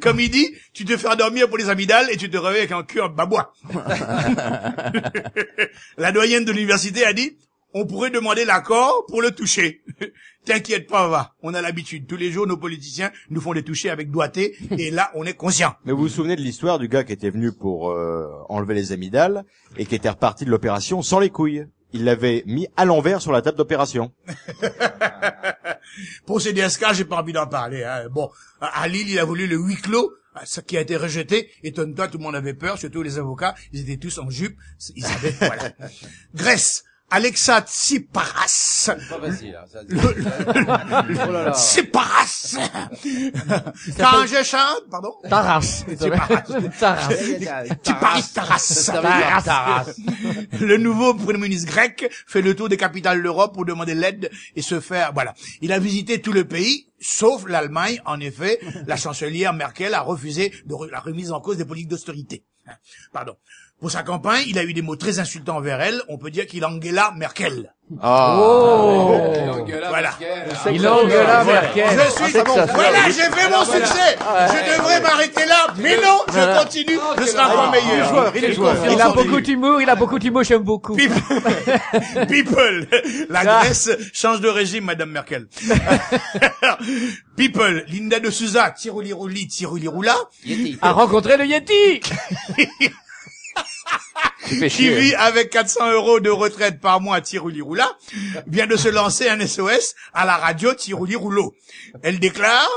C: Comme il dit, tu te fais endormir pour les amygdales et tu te réveilles avec un cul en babois. La doyenne de l'université a dit: on pourrait demander l'accord pour le toucher. T'inquiète pas, va. On a l'habitude. Tous les jours, nos politiciens nous font des touchés avec doigté, et là, on est conscient.
K: Mais vous vous souvenez de l'histoire du gars qui était venu pour enlever les amygdales et qui était reparti de l'opération sans les couilles. Il l'avait mis à l'envers sur la table d'opération.
C: Pour ces DSK, j'ai pas envie d'en parler. Hein. Bon, à Lille, il a voulu le huis clos, ce qui a été rejeté. Étonne-toi, tout le monde avait peur, surtout les avocats. Ils étaient tous en jupe. Ils savaient, voilà. Grèce. Alexa Tsipras.
J: C'est pas facile, hein, ça. Oh là là.
C: Tsipras. Quand je chante, pardon.
E: Taras.
C: Taras. Le nouveau premier ministre grec fait le tour des capitales de l'Europe pour demander l'aide et se faire, voilà. Il a visité tout le pays, sauf l'Allemagne. En effet, la chancelière Merkel a refusé la remise en cause des politiques d'austérité. Pardon. Pour sa campagne, il a eu des mots très insultants envers elle. On peut dire qu'il Angela Merkel.
E: Oh.
C: Voilà.
E: Il Angela Merkel.
C: Je suis, voilà, j'ai fait mon succès. Je devrais m'arrêter là, mais non, je continue. Je serai encore meilleur.
E: Il a beaucoup d'humour, j'aime beaucoup.
C: People. La Grèce change de régime, Madame Merkel. People. Linda de Souza, Tiroli-Roula.
E: A rencontré le Yeti.
C: Qui vit avec 400 € de retraite par mois à Tiroli-Roula, vient de se lancer un SOS à la radio Tiroli-Rouleau. Elle déclare: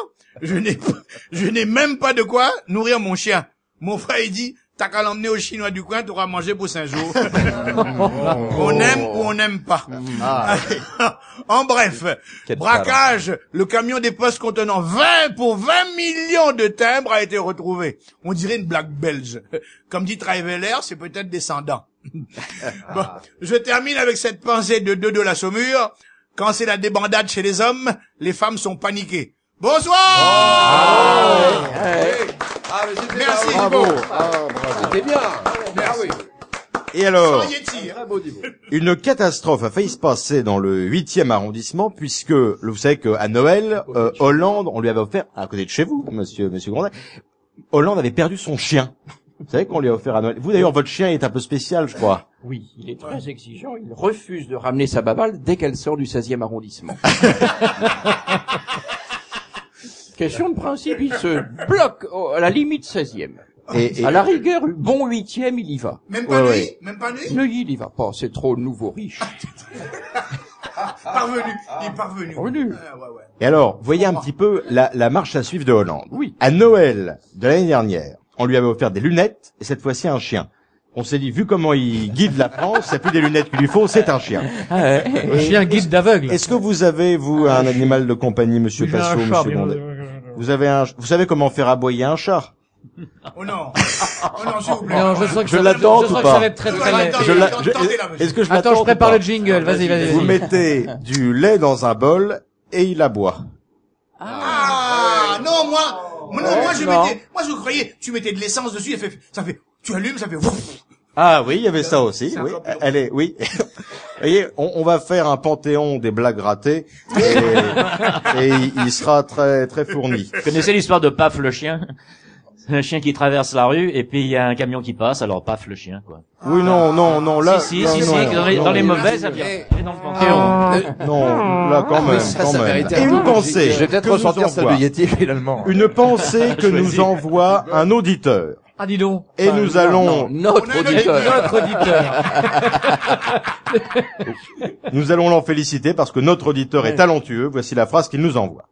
C: je n'ai même pas de quoi nourrir mon chien. Mon frère, il dit: t'as qu'à l'emmener au Chinois du coin, t'auras mangé pour 5 jours. On aime ou on n'aime pas. En bref, braquage, le camion des postes contenant 20 millions de timbres a été retrouvé. On dirait une blague belge. Comme dit Traveller, c'est peut-être descendant. Bon, je termine avec cette pensée de Dodo la Saumure. Quand c'est la débandade chez les hommes, les femmes sont paniquées. Bonsoir! Merci.
J: Bravo. C'était bien. Oui.
K: Et alors, une catastrophe a failli se passer dans le 8e arrondissement, puisque, vous savez qu'à Noël, Hollande, on lui avait offert, à côté de chez vous, monsieur Grandet, Hollande avait perdu son chien. Vous savez qu'on lui a offert à Noël. Vous d'ailleurs, votre chien est un peu spécial, je crois.
G: Oui, il est très exigeant. Il refuse de ramener sa babale dès qu'elle sort du 16e arrondissement. Question de principe, il se bloque à la limite 16e. Et à la rigueur, bon 8e, il y va.
C: Même pas lui? Même pas lui?
G: Non, il y va pas, c'est trop nouveau riche.
C: Parvenu. Il est parvenu.
K: Et alors, voyez un petit peu la marche à suivre de Hollande.
G: Oui.
K: À Noël de l'année dernière, on lui avait offert des lunettes, et cette fois-ci un chien. On s'est dit, vu comment il guide la France, c'est plus des lunettes qu'il lui faut, c'est un chien.
E: Un chien guide d'aveugle.
K: Est-ce que vous avez, vous, un animal de compagnie, monsieur Passot, monsieur Grandet? Vous savez comment faire aboyer un chat?
C: Oh non. Oh non, s'il vous plaît.
E: Non, je sens que
K: Je
E: ça-
K: l'attends
E: je sens
K: ou
E: que
K: pas
E: ça va être très très laid.
K: Est-ce que je
E: Attends,
K: l'attends
E: je
K: ou
E: prépare
K: pas
E: le jingle. Vas-y.
K: Vous mettez du lait dans un bol et il la boit.
C: Ah, non, moi, je croyais, tu mettais de l'essence dessus, tu allumes, ça fait,
K: Ah oui, il y avait ça aussi. Oui, oui. Vous voyez, on va faire un panthéon des blagues ratées et il sera très très fourni.
H: Vous connaissez l'histoire de Paf le chien? C'est un chien qui traverse la rue et puis il y a un camion qui passe, alors paf le chien, quoi.
K: Oui, non, là.
H: Si,
K: non,
H: dans les mauvais, ça vient. Et dans le panthéon.
K: Non, là quand même,
J: ça,
K: quand
J: ça
K: même.
J: méritait
K: Et
J: un
K: une
J: peu
K: pensée.
F: Je vais peut-être
K: que nous
F: ressortir celle de
K: envoie.
F: Yeti finalement.
K: Une pensée que nous envoie un auditeur.
E: Ah, dis donc.
K: Et nous allons,
G: Notre auditeur.
E: Notre auditeur.
K: nous allons l'en féliciter parce que notre auditeur est talentueux. Voici la phrase qu'il nous envoie.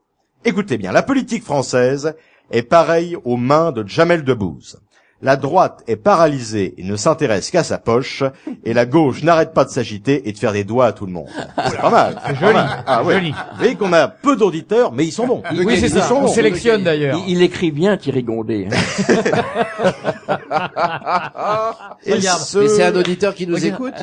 K: Écoutez bien, la politique française est pareille aux mains de Jamel Debbouze. La droite est paralysée et ne s'intéresse qu'à sa poche, et la gauche n'arrête pas de s'agiter et de faire des doigts à tout le monde. C'est pas mal.
E: C'est joli.
K: Ah ouais.
E: Joli.
K: Vous voyez qu'on a peu d'auditeurs, mais ils sont bons.
E: Oui, c'est
K: Ils
E: ça.
K: sont
E: On
K: bons.
E: sélectionne d'ailleurs.
G: Il écrit bien Thierry Gondet.
K: Et
E: Regarde.
J: Mais c'est un auditeur qui nous écoute.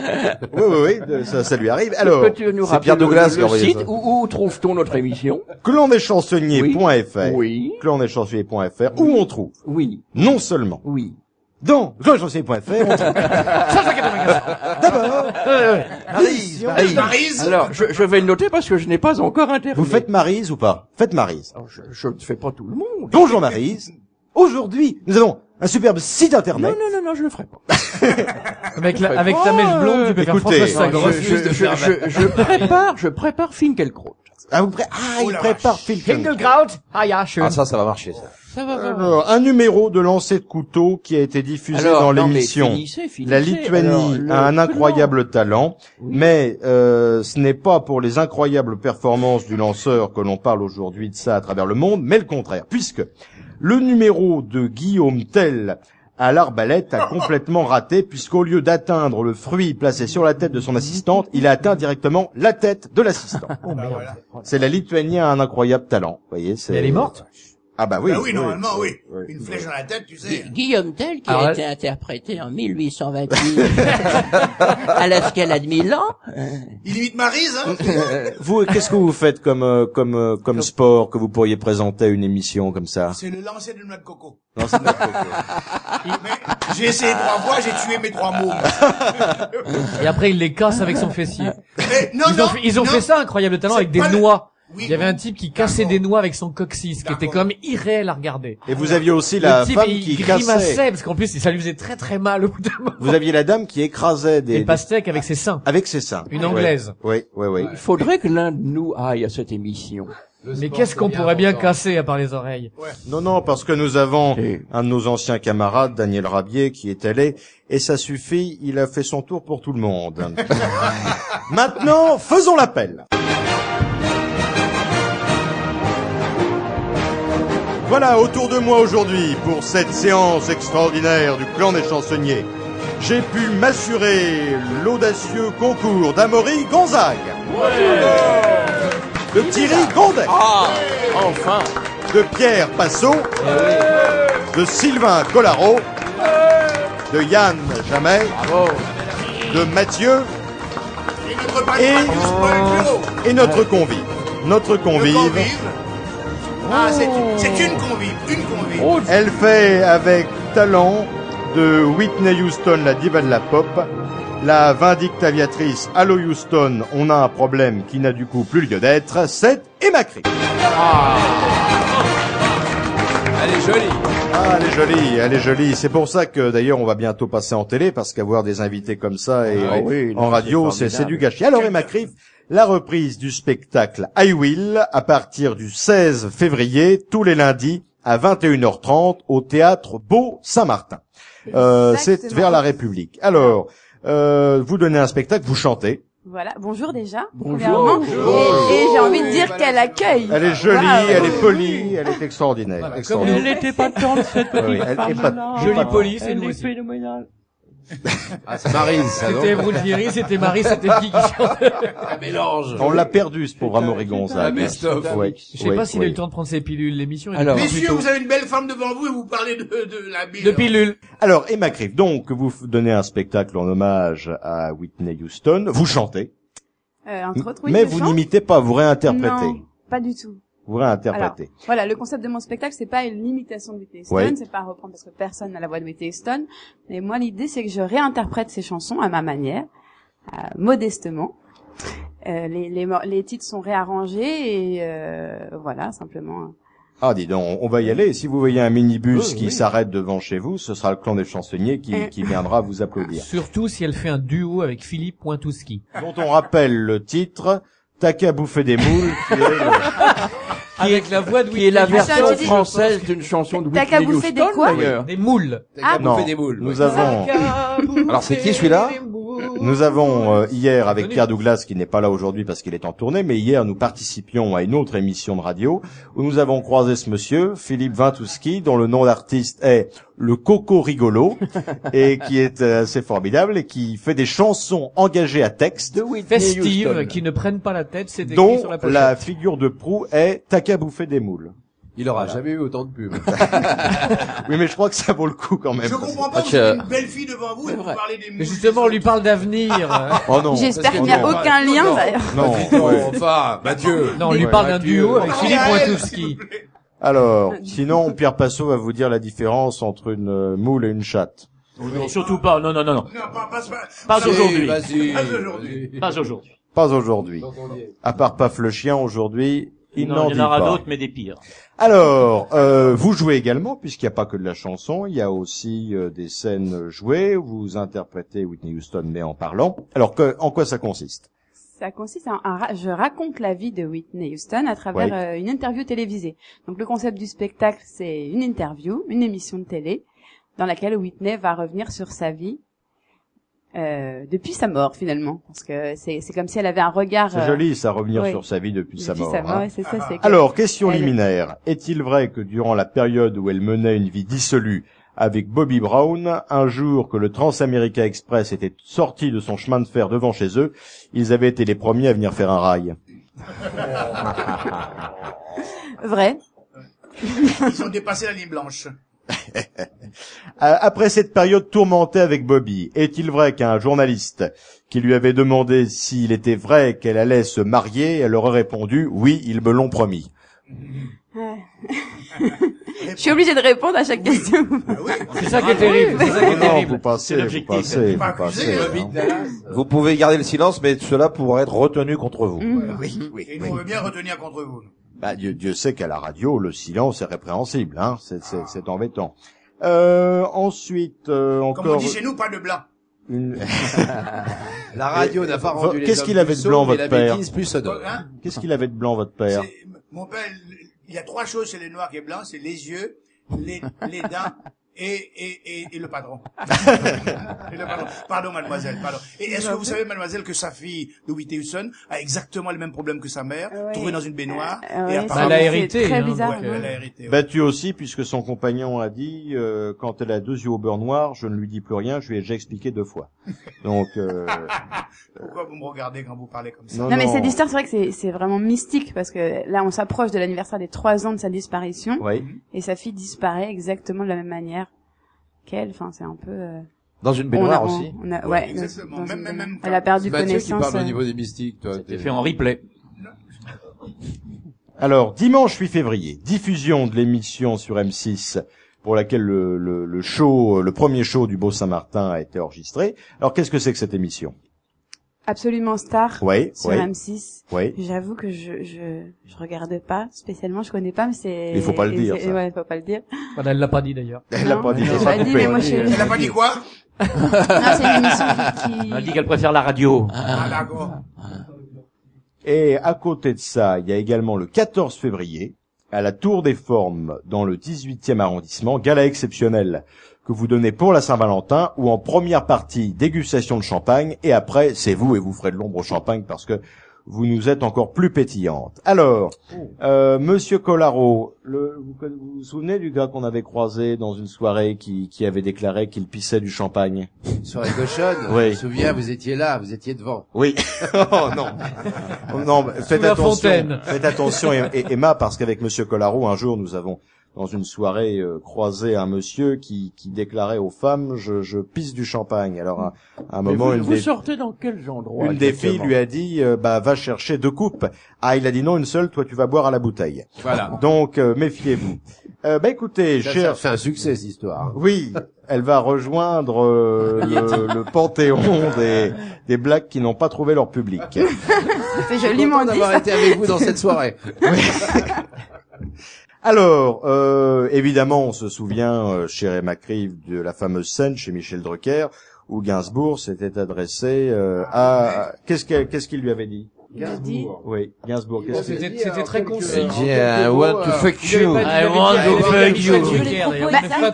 K: Oui, ça lui arrive. Alors,
G: Peux-tu nous
F: c'est
G: rappeler
F: Pierre Douglas qui a
G: le
F: envoyé
G: site
F: ça.
G: où trouve-t-on notre émission?
K: clandeschansonnier.fr.
G: Oui.
K: Clandeschansonnier.fr, où on trouve,
G: Oui.
K: non seulement,
G: Oui.
K: dans clandeschansonnier.fr, on trouve, d'abord,
C: Maryse.
G: Alors, je vais le noter parce que je n'ai pas encore interviewé.
K: vous faites Maryse ou pas? Faites Maryse.
G: Alors, je ne fais pas tout le monde.
K: Bonjour Maryse. Aujourd'hui, nous avons un superbe site internet.
G: Non, je le ferai pas.
E: Avec ta mèche blonde, tu peux faire
K: écoutez,
E: François Sagan.
G: Je prépare Finkielkraut.
K: Ah, il prépare Filken.
E: Finkelkraut. Ah, ja, schön.
F: Ah, ça va marcher, ça.
G: Ça va.
K: Alors, un numéro de lancer de couteau qui a été diffusé dans l'émission. La Lituanie a un incroyable talent, mais ce n'est pas pour les incroyables performances du lanceur que l'on parle aujourd'hui de ça à travers le monde, mais le contraire, puisque le numéro de Guillaume Tell à l'arbalète a complètement raté, puisqu'au lieu d'atteindre le fruit placé sur la tête de son assistante, il a atteint directement la tête de l'assistant. C'est la Lituanie a un incroyable talent. Vous voyez, c'est...
E: Et elle est morte?
K: Ah bah oui.
C: Bah oui, normalement, oui. Une flèche dans la tête, tu sais.
L: Guillaume Tell, qui
E: Alors,
L: a été interprété en 1828 à la Scala de Milan.
C: Il imite Maryse, hein.
K: Vous, qu'est-ce que vous faites comme sport que vous pourriez présenter à une émission comme ça?
C: C'est le lancer de noix de coco.
K: Non, c'est pas
C: Mais j'ai essayé 3 fois, j'ai tué mes 3 mômes.
E: Et après, il les casse avec son fessier.
C: Mais non,
E: Ils ont fait ça, incroyable talent,
C: C'est
E: avec des
C: pas le-
E: noix.
C: Oui,
E: Il y avait un type qui cassait des noix avec son coccyx, qui était
C: D'accord.
E: quand même irréel à regarder.
K: Et vous aviez aussi
E: Le
K: la
E: type,
K: femme
E: il
K: qui
E: grimaçait,
K: cassait.
E: parce qu'en plus, ça lui faisait très très mal au bout d'un moment.
K: Vous aviez la dame qui écrasait
E: Et
K: des...
E: le pastèque avec ses seins.
K: avec ses seins.
E: Une anglaise.
K: Oui.
G: Il faudrait que l'un de nous aille à cette émission.
E: Mais qu'est-ce qu'on pourrait bien casser à part les oreilles?
K: Non, parce que nous avons
G: Et-
K: un de nos anciens camarades, Daniel Rabier, qui est allé, et ça suffit, il a fait son tour pour tout le monde. Maintenant, faisons l'appel. Voilà, autour de moi aujourd'hui, pour cette séance extraordinaire du clan des chansonniers, j'ai pu m'assurer l'audacieux concours d'Amaury Gonzague, de Thierry Gondet,
G: Enfin.
K: de Pierre Passot, de Sylvain Collaro, de Yann Jamais, de Mathieu
C: Et notre patron,
K: Et-
C: Paul Bureau.
K: et notre convive. Notre
C: Le
K: convive,
C: convive. Ah, c'est une convive, une convive.
K: elle fait avec talent de Whitney Houston, la diva de la pop, la vindicte aviatrice Allo Houston, on a un problème qui n'a du coup plus lieu d'être, c'est Emma Crick.
J: Elle est jolie.
K: Ah, elle est jolie. C'est pour ça que d'ailleurs on va bientôt passer en télé, parce qu'avoir des invités comme ça et
G: oui,
K: en
G: non,
K: radio,
G: c'est
K: c'est du gâchis. Alors Emma Criff, la reprise du spectacle I Will à partir du 16 février, tous les lundis à 21h30 au théâtre Beau Saint-Martin. C'est vers la République. Alors, vous donnez un spectacle, vous chantez.
M: Voilà, bonjour déjà.
G: Bonjour.
M: premièrement. Et j'ai envie de dire quel accueil.
K: Elle est jolie,
M: Waouh.
K: elle est polie, elle est extraordinaire.
E: Voilà,
K: extraordinaire.
G: Elle n'était pas tante, cette petite
K: Oui, elle est
G: femme-là.
K: pas-
E: Jolie police, c'est
G: Elle
E: nous
G: est
E: aussi.
G: phénoménale.
J: Ah, c'est Maryse, ça, non?
E: C'était Brulgieri, c'était Marie, c'était qui chantait?
J: Un mélange.
K: On l'a perdu, ce pauvre Amaury Gonzague.
B: Ouais.
E: Je sais pas s'il a eu le temps de prendre ses pilules, l'émission.
G: Alors,
C: Messieurs, vous avez une belle femme devant vous et vous parlez de la bille.
E: De pilules.
K: Alors, Emma Criff, donc, vous donnez un spectacle en hommage à Whitney Houston. Vous chantez.
M: Entre autres, oui,
K: mais
M: je
K: vous
M: chante.
K: n'imitez pas, vous réinterprétez.
M: Non, pas du tout.
K: Vous réinterprétez.
M: Alors, voilà, le concept de mon spectacle, c'est pas une imitation de Whitney Houston,
K: Oui.
M: c'est pas reprendre parce que personne n'a la voix de Whitney Houston. Mais moi, l'idée, c'est que je réinterprète ces chansons à ma manière, modestement. Les titres sont réarrangés et voilà, simplement.
K: Ah, dis donc, on va y aller. Si vous voyez un minibus qui s'arrête devant chez vous, ce sera le clan des chansonniers qui viendra vous applaudir.
E: Surtout si elle fait un duo avec Philippe Pointouski.
K: Dont on rappelle le titre, T'as qu'à bouffer des moules,
E: Avec la voix de
G: qui est la
E: Whitney
G: version
M: Attends, tu dis-
G: française d'une chanson de
M: T'as qu'à
G: Whitney
M: bouffer des
G: Houston,
M: quoi
G: d'ailleurs.
E: Des moules.
K: Non,
J: Bouffer des moules.
K: nous avons,
F: Alors c'est qui celui-là?
K: nous avons hier avec Pierre Douglas qui n'est pas là aujourd'hui parce qu'il est en tournée, mais hier nous participions à une autre émission de radio où nous avons croisé ce monsieur Philippe Pointouski dont le nom d'artiste est le Coco Rigolo et qui est assez formidable et qui fait des chansons engagées à texte
G: De Whitney
E: Festives,
G: Houston.
E: qui ne prennent pas la tête, c'est écrit
K: dont
E: sur la pochette.
K: la figure de proue est T'as qu'à bouffer des moules.
J: Il aura jamais eu autant de pubs.
K: Oui, mais je crois que ça vaut le coup quand même.
C: Je comprends pas, vous avez une belle fille devant vous et vous parlez des
E: Mais
C: moules.
E: justement, on lui parle d'avenir.
K: Oh non.
M: J'espère qu'il n'y a
K: non.
M: aucun lien, d'ailleurs.
K: Non, ouais.
J: Enfin, Mathieu.
E: Non, on lui parle d'un duo avec Philippe Pointouski.
K: Alors, sinon, Pierre Passot va vous dire la différence entre une moule et une chatte.
H: Non, surtout pas. Non.
C: Non,
H: Pas aujourd'hui.
J: Vas-y.
C: Pas aujourd'hui.
H: Pas aujourd'hui.
K: Pas aujourd'hui. À part Paf le chien, aujourd'hui, il
H: Non,
K: n'en
H: il
K: dit
H: y en aura
K: pas.
H: d'autres, mais des pires.
K: Alors, vous jouez également, puisqu'il n'y a pas que de la chanson, il y a aussi des scènes jouées, où vous interprétez Whitney Houston, mais en parlant. Alors, en quoi ça consiste?
M: Ça consiste je raconte la vie de Whitney Houston à travers une interview télévisée. Donc le concept du spectacle, c'est une interview, une émission de télé, dans laquelle Whitney va revenir sur sa vie depuis sa mort finalement, parce que c'est comme si elle avait un regard.
K: C'est joli, ça, revenir
M: oui.
K: sur sa vie depuis sa mort.
M: Mort, ouais, c'est ça, c'est que
K: Alors, question
M: elle-
K: liminaire. Est-il vrai que durant la période où elle menait une vie dissolue avec Bobby Brown, un jour que le Transamerica Express était sorti de son chemin de fer devant chez eux, ils avaient été les premiers à venir faire un rail?
M: Vrai.
C: Ils ont dépassé la ligne blanche.
K: Après cette période tourmentée avec Bobby, est-il vrai qu'un journaliste qui lui avait demandé s'il était vrai qu'elle allait se marier, elle aurait répondu « Oui, ils me l'ont promis
M: Je suis obligée de répondre à chaque question.
E: C'est ça qui est terrible. C'est ça qui est
K: Non,
E: terrible.
K: vous passez, vous passez, vous passez. hein.
F: Vous pouvez garder le silence, mais cela pourrait être retenu contre vous.
C: Oui. Et nous, on veut bien retenir contre vous.
K: Bah, Dieu sait qu'à la radio, le silence est répréhensible, hein. C'est embêtant. Ensuite,
C: Comme on
K: encore
C: dit chez nous, pas de blanc.
K: une...
J: La radio n'a pas rendu les
K: Qu'est-ce
J: hommes
K: qu'il avait
J: plus
K: de blanc,
J: sourds, mais
K: votre
J: la
K: père?
J: bêtise plus sonore.
C: Hein?
K: Qu'est-ce qu'il avait de blanc, votre père?
C: Mon père, il y a trois choses chez les noirs qui est blanc, c'est les yeux, les dents et le padron. Et le padron. Pardon, mademoiselle, pardon. Et est-ce que vous savez, mademoiselle, que sa fille de Whitney Houston a exactement les mêmes problèmes que sa mère, trouvée dans une baignoire, et apparemment...
E: Elle a hérité.
M: Très
E: hein.
M: bizarre.
C: Ouais, elle a hérité, ouais.
K: Battu aussi, puisque son compagnon a dit, quand elle a 2 yeux au beurre noir, je ne lui dis plus rien, je lui ai déjà expliqué 2 fois. Donc,
C: Pourquoi vous me regardez quand vous parlez comme ça?
M: Non, mais cette histoire, c'est vrai que c'est vraiment mystique parce que là, on s'approche de l'anniversaire des 3 ans de sa disparition.
K: oui.
M: Et sa fille disparaît exactement de la même manière qu'elle. Enfin, c'est un peu.
F: Dans une baignoire aussi.
M: Ouais.
C: Exactement. Même
M: Elle a perdu
J: Mathieu qui
M: connaissance.
J: parle au niveau des mystiques, toi.
H: C'est fait en replay.
K: Alors, dimanche 8 février, diffusion de l'émission sur M6 pour laquelle le premier show du Beau Saint-Martin a été enregistré. Alors, qu'est-ce que c'est que cette émission?
M: Absolument star.
K: Oui,
M: Sur
K: oui.
M: M6.
K: Oui.
M: J'avoue que je regarde pas spécialement, je connais pas, mais c'est.
K: Il faut pas le dire, ça.
M: Ouais, faut pas le dire.
E: Voilà, elle l'a pas dit d'ailleurs.
K: Elle l'a pas dit,
M: Elle
K: ça
M: l'a
K: sera
M: pas dit,
K: coupé.
M: mais moi
C: Elle a pas dit quoi?
M: Non, c'est une émission qui.
H: Elle a dit qu'elle préfère la radio.
C: Ah, d'accord.
K: Et à côté de ça, il y a également le 14 février, à la Tour des Formes, dans le 18e arrondissement, gala exceptionnel que vous donnez pour la Saint-Valentin, où en première partie, dégustation de champagne, et après, c'est vous, et vous ferez de l'ombre au champagne, parce que vous nous êtes encore plus pétillante. Alors, Monsieur Collaro, vous vous souvenez du gars qu'on avait croisé dans une soirée qui avait déclaré qu'il pissait du champagne?
J: Une soirée cochonne?
K: Oui.
J: Je me souviens, vous étiez là, vous étiez devant.
K: Oui. Oh non. Non, faites
E: la
K: attention.
E: fontaine.
K: Faites attention, Emma, parce qu'avec Monsieur Collaro, un jour, nous avons dans une soirée croisé un monsieur qui déclarait aux femmes je pisse du champagne. Alors à un moment
G: vous sortez dans quels endroits?
K: Une des filles lui a dit va chercher 2 coupes. Ah, il a dit non, une seule, toi tu vas boire à la bouteille.
J: Voilà.
K: Donc méfiez-vous. Écoutez,
J: ça fait un succès cette histoire.
K: Oui, elle va rejoindre le panthéon des blagues qui n'ont pas trouvé leur public.
M: C'est joliment dit.
J: D'avoir été avec vous dans cette soirée.
K: Alors, évidemment, on se souvient, cher Emma Crive, de la fameuse scène chez Michel Drucker, où Gainsbourg s'était adressé à... Qu'est-ce qu'il lui avait dit?
M: Gainsbourg.
K: Oui, Gainsbourg.
E: C'était très concis.
F: I want to fuck you.
E: I want to fuck you.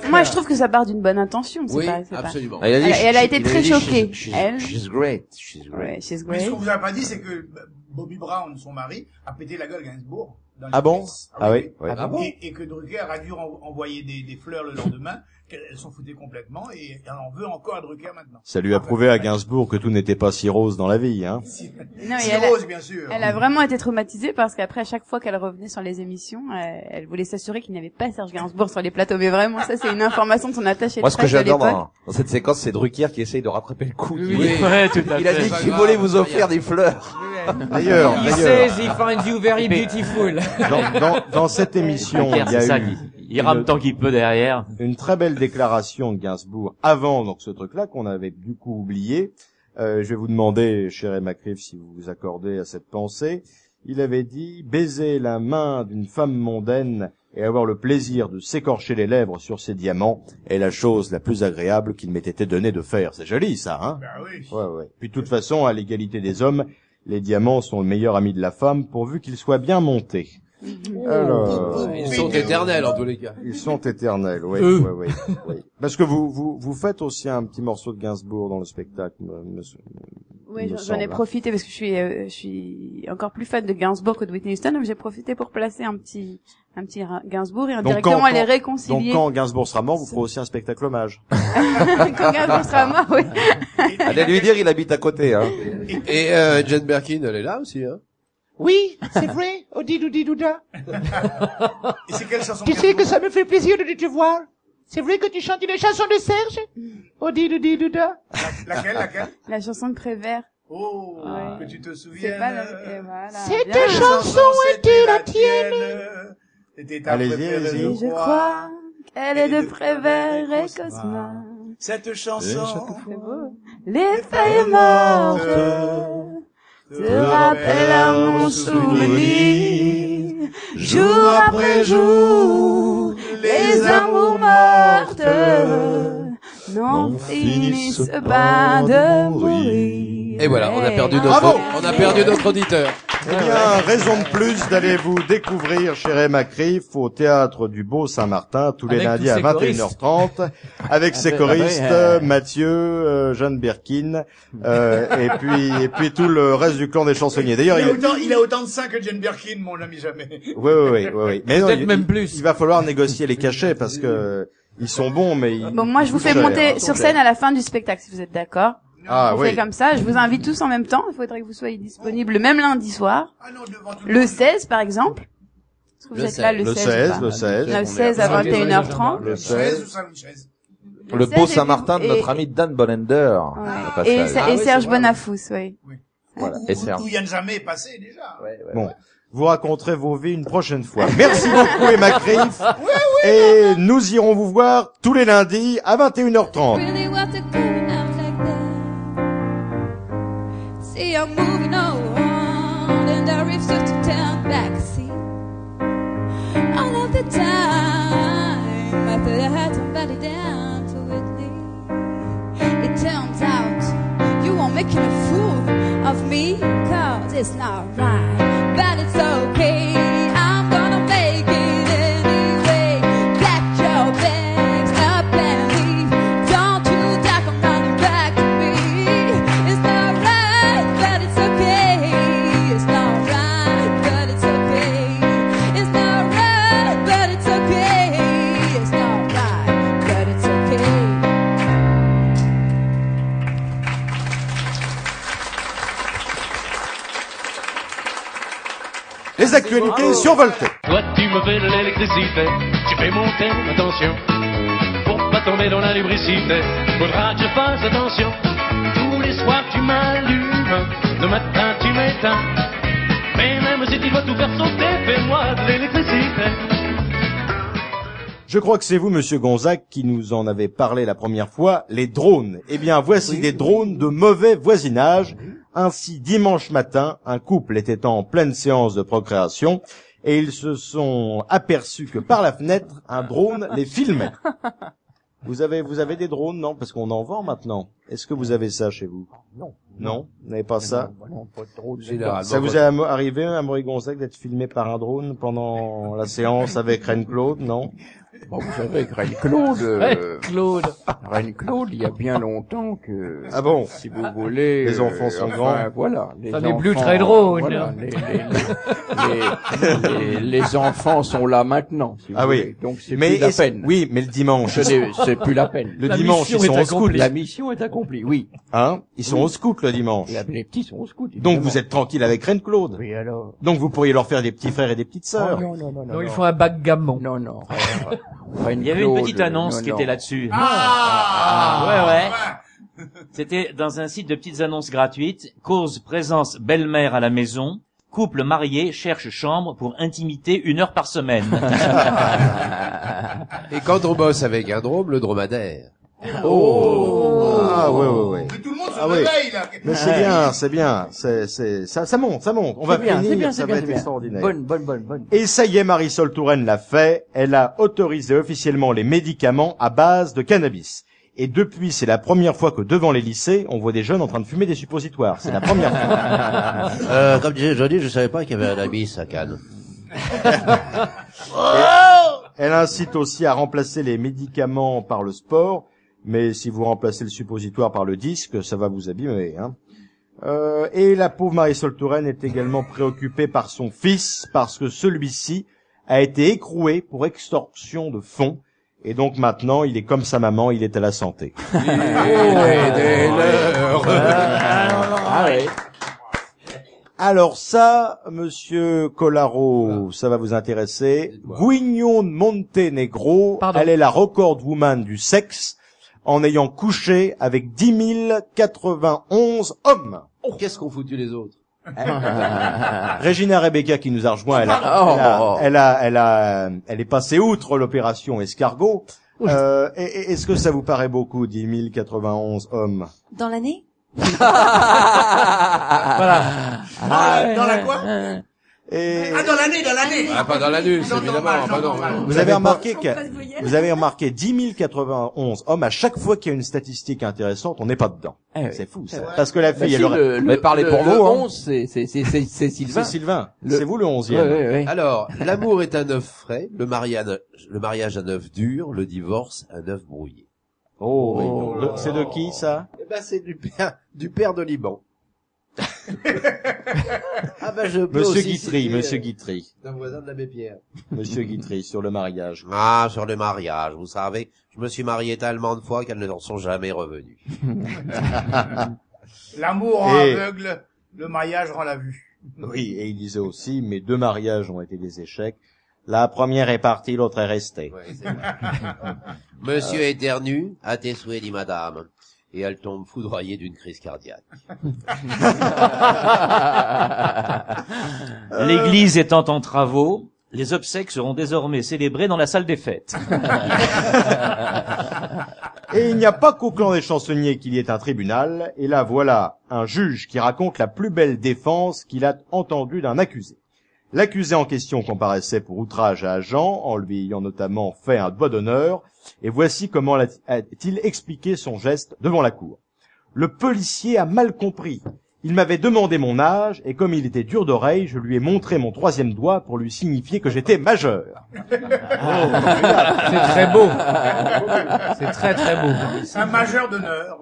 M: Moi, je trouve que ça part d'une bonne intention.
J: Oui,
M: c'est pas...
J: absolument.
M: Elle a été très choquée.
F: She's great.
M: Ouais, she's
C: Mais ce
M: great.
C: qu'on vous a pas dit, c'est que Bobby Brown, son mari, a pété la gueule Gainsbourg. Dans les
K: Ah bon?
C: coulisses.
K: Ah oui. Oui.
J: Ah bon?
C: Et que Drucker a dû envoyer des fleurs le lendemain, qu'elles s'en foutaient complètement, et elle en veut encore à Drucker maintenant.
K: Ça lui a prouvé à Gainsbourg que tout n'était pas si rose dans la vie, hein.
M: Non,
C: Si
M: et
C: rose, bien sûr.
M: elle a vraiment été traumatisée parce qu'après, à chaque fois qu'elle revenait sur les émissions, elle voulait s'assurer qu'il n'y avait pas Serge Gainsbourg sur les plateaux. Mais vraiment, ça, c'est une information de son attaché de
F: Moi, ce que
M: presse de
F: j'adore
M: l'époque.
F: dans cette séquence, c'est Drucker qui essaye de rattraper le coup.
E: Oui, ouais, tout à
F: Il a
E: fait.
F: dit qu'il voulait vous offrir des fleurs.
K: D'ailleurs,
E: He says he finds you very beautiful.
K: dans cette émission, il y
H: C'est ça,
K: a eu
H: il rame tant qu'il peut derrière.
K: une très belle déclaration de Gainsbourg avant donc ce truc-là qu'on avait du coup oublié. Je vais vous demander, cher Emma Crive, si vous vous accordez à cette pensée. Il avait dit baiser la main d'une femme mondaine et avoir le plaisir de s'écorcher les lèvres sur ses diamants est la chose la plus agréable qu'il m'ait été donné de faire. C'est joli, ça, hein?
C: Ben oui.
K: Ouais. Puis de toute façon, à l'égalité des hommes, les diamants sont le meilleur ami de la femme pourvu qu'ils soient bien montés. Alors,
J: Ils sont éternels, en tous les cas.
K: ils sont éternels, oui. Parce que vous faites aussi un petit morceau de Gainsbourg dans le spectacle, monsieur.
M: Oui, j'en ai profité parce que je suis encore plus fan de Gainsbourg que de Whitney Houston, donc j'ai profité pour placer un petit Gainsbourg et indirectement les réconcilier.
K: Donc quand Gainsbourg sera mort, vous ferez aussi un spectacle hommage.
M: Quand Gainsbourg sera mort, oui.
F: Allez lui dire, il habite à côté, hein.
J: Et Jane Birkin, elle est là aussi, hein?
N: Oui, c'est vrai, Odidouda.
C: Et c'est quelle chanson?
N: Tu sais que ça me fait plaisir de te voir. C'est vrai que tu chantes une chanson de Serge? Odidouda.
C: Laquelle?
M: La chanson de Prévert.
C: Oh,
M: Ouais.
C: que tu te
M: C'est
C: souviennes.
M: pas la... voilà.
N: Cette
M: Bien.
N: chanson était la tienne.
C: C'était ta
K: Allez-y,
C: préférée,
K: allez-y.
M: Je crois qu'elle est de Prévert et Cosma.
C: Cette chanson.
M: C'est beau. Les feuilles mortes te rappellent à mon souvenir. Jour après jour, les amours mortes n'en finissent pas de mourir.
J: Et voilà, on a perdu
K: Bravo.
J: notre auditeur.
K: Eh bien, raison de plus d'aller vous découvrir, cher Emma Crive, au théâtre du Beau Saint-Martin, tous les
E: Avec
K: lundis
E: tous
K: à
E: ses
K: 21h30, avec ses choristes, Mathieu, Jeanne Birkin, et puis tout le reste du clan des chansonniers. D'ailleurs,
C: Il a autant de seins que Jane Birkin, mon ami jamais.
K: Oui. Mais non,
E: Peut-être même plus.
K: Il va falloir négocier les cachets parce que ils sont bons, mais
M: Bon, moi, je vous fais
K: cher.
M: monter sur scène à la fin du spectacle, si vous êtes d'accord.
K: Ah
M: On
K: oui.
M: fait comme ça. Je vous invite tous en même temps. Il faudrait que vous soyez disponibles le même lundi soir.
C: Ah non, devant tout
M: Le 16, par exemple. Est-ce que vous êtes là le 16 ou pas?
K: Le 16.
M: Le 16 à 21h30.
K: Le
C: 16 ou
K: 16.
C: ça, une chaise.
F: Le
M: 16
F: beau
M: et
F: Saint-Martin de
M: et-
F: notre ami Dan Bonender.
M: Ouais. Et Serge Bonafous, oui.
F: Voilà. Et Serge.
C: Où Yann Jamais est passé, déjà.
K: Bon. Vous raconterez vos vies une prochaine fois. Merci beaucoup, Emma Crive. Et nous irons vous voir tous les lundis à 21h30.
O: Really want to go out like that. See, I'm moving on, and I refuse to turn back. See, all of the time I thought I had somebody down to with me. It turns out you are making a fool of me, 'cause it's not right, but it's okay. I'm gonna make it anyway. Pack your bags up and leave. Don't you dare come running back to me. It's not right, but it's okay. It's
B: les actualités sur Voltaire.
P: Toi tu me fais de l'électricité, tu fais monter ma tension. Pour pas tomber dans la lubricité, faudra que je fasse attention. Tous les soirs tu m'allumes, le matin tu m'éteins. Mais même si tu dois tout faire sauter, fais-moi de l'électricité.
B: Je crois que c'est vous, monsieur Gonzague, qui nous en avez parlé la première fois, les drones. Eh bien, voici des drones de mauvais voisinage. Ainsi, dimanche matin, un couple était en pleine séance de procréation et ils se sont aperçus que par la fenêtre, un drone les filmait. Vous avez des drones, non? Parce qu'on en vend maintenant. Est-ce que vous avez ça chez vous?
G: Non.
B: Non? Vous n'avez pas ça?
G: Non, pas de drone.
B: Ça vous est arrivé, à Maurice Gonzague, d'être filmé par un drone pendant la séance avec Reine-Claude, non?
G: Bon, vous savez que Reine-Claude, il y a bien longtemps que...
B: Ah bon?
G: Si vous voulez...
B: Les enfants sont grands.
G: Voilà.
E: Ça n'est plus très drôle.
G: Voilà, les enfants sont là maintenant, si vous voulez. Donc c'est plus la peine.
B: Oui, mais le dimanche.
G: C'est plus la peine.
B: Le dimanche, ils sont au scout.
G: La mission est accomplie, oui.
B: Hein? Ils sont au scout le dimanche.
G: Les petits sont au scout.
B: Donc vous êtes tranquille avec Reine-Claude.
G: Oui, alors.
B: Donc vous pourriez leur faire des petits frères et des petites sœurs.
G: Non.
E: Non, ils font un backgammon.
G: Non.
H: Il y avait une petite annonce qui était là-dessus. Ouais. C'était dans un site de petites annonces gratuites. Cause présence belle-mère à la maison. Couple marié cherche chambre pour intimité 1 heure par semaine.
J: Et quand on bosse avec un drôme, le dromadaire.
B: Ah ouais.
C: Mais tout le monde se réveille, là.
B: Mais c'est bien. Ça monte. On va finir, ça va être extraordinaire.
G: Bonne.
B: Et ça y est, Marisol Touraine l'a fait. Elle a autorisé officiellement les médicaments à base de cannabis. Et depuis, c'est la première fois que devant les lycées, on voit des jeunes en train de fumer des suppositoires. C'est la première fois.
J: Comme disait Johnny, je savais pas qu'il y avait un abysse à Cannes.
B: Elle incite aussi à remplacer les médicaments par le sport. Mais si vous remplacez le suppositoire par le disque, ça va vous abîmer, hein. Et la pauvre Marisol Touraine est également préoccupée par son fils, parce que celui-ci a été écroué pour extorsion de fonds. Et donc maintenant, il est comme sa maman, il est à la santé. Alors ça, monsieur Collaro, ça va vous intéresser. Guignon de Montenegro, elle est la record woman du sexe, en ayant couché avec 10 091 hommes.
J: Qu'est-ce qu'ont foutu les autres?
B: Regina Rebecca qui nous a rejoint, elle est passée outre l'opération escargot. Est-ce que ça vous paraît beaucoup, 10 091 hommes?
Q: Dans l'année?
C: Voilà. Dans la quoi? Dans l'année.
J: Ah, pas dans l'anus, évidemment.
B: Vous avez remarqué 10 091 hommes, à chaque fois qu'il y a une statistique intéressante, on n'est pas dedans. C'est fou, ça. Parce que la fille, elle aurait...
G: Mais parlez pour vous, 11, c'est Sylvain.
B: C'est Sylvain. C'est vous le 11e.
J: Oui. Alors, l'amour est un œuf frais, le mariage un œuf dur, le divorce un œuf brouillé.
B: C'est de qui, ça?
J: C'est du père de Liban.
B: Monsieur Guitry.
J: D'un voisin de l'abbé Pierre.
B: Monsieur Guitry, sur le mariage.
J: Ah, sur le mariage, vous savez, je me suis marié tellement de fois qu'elles ne sont jamais revenues.
C: L'amour rend aveugle, le mariage rend la vue.
B: Oui, et il disait aussi, mes 2 mariages ont été des échecs. La première est partie, l'autre est restée.
J: Ouais, c'est vrai. Monsieur éternue, à tes souhaits, dit madame. Et elle tombe foudroyée d'une crise cardiaque.
H: L'église étant en travaux, les obsèques seront désormais célébrées dans la salle des fêtes.
B: Et il n'y a pas qu'au clan des chansonniers qu'il y ait un tribunal. Et là, voilà un juge qui raconte la plus belle défense qu'il a entendue d'un accusé. L'accusé en question comparaissait pour outrage à agent, en lui ayant notamment fait un doigt d'honneur, et voici comment a-t-il expliqué son geste devant la cour. Le policier a mal compris. Il m'avait demandé mon âge, et comme il était dur d'oreille, je lui ai montré mon 3e doigt pour lui signifier que j'étais majeur.
E: C'est très beau. C'est très beau.
C: Un majeur d'honneur.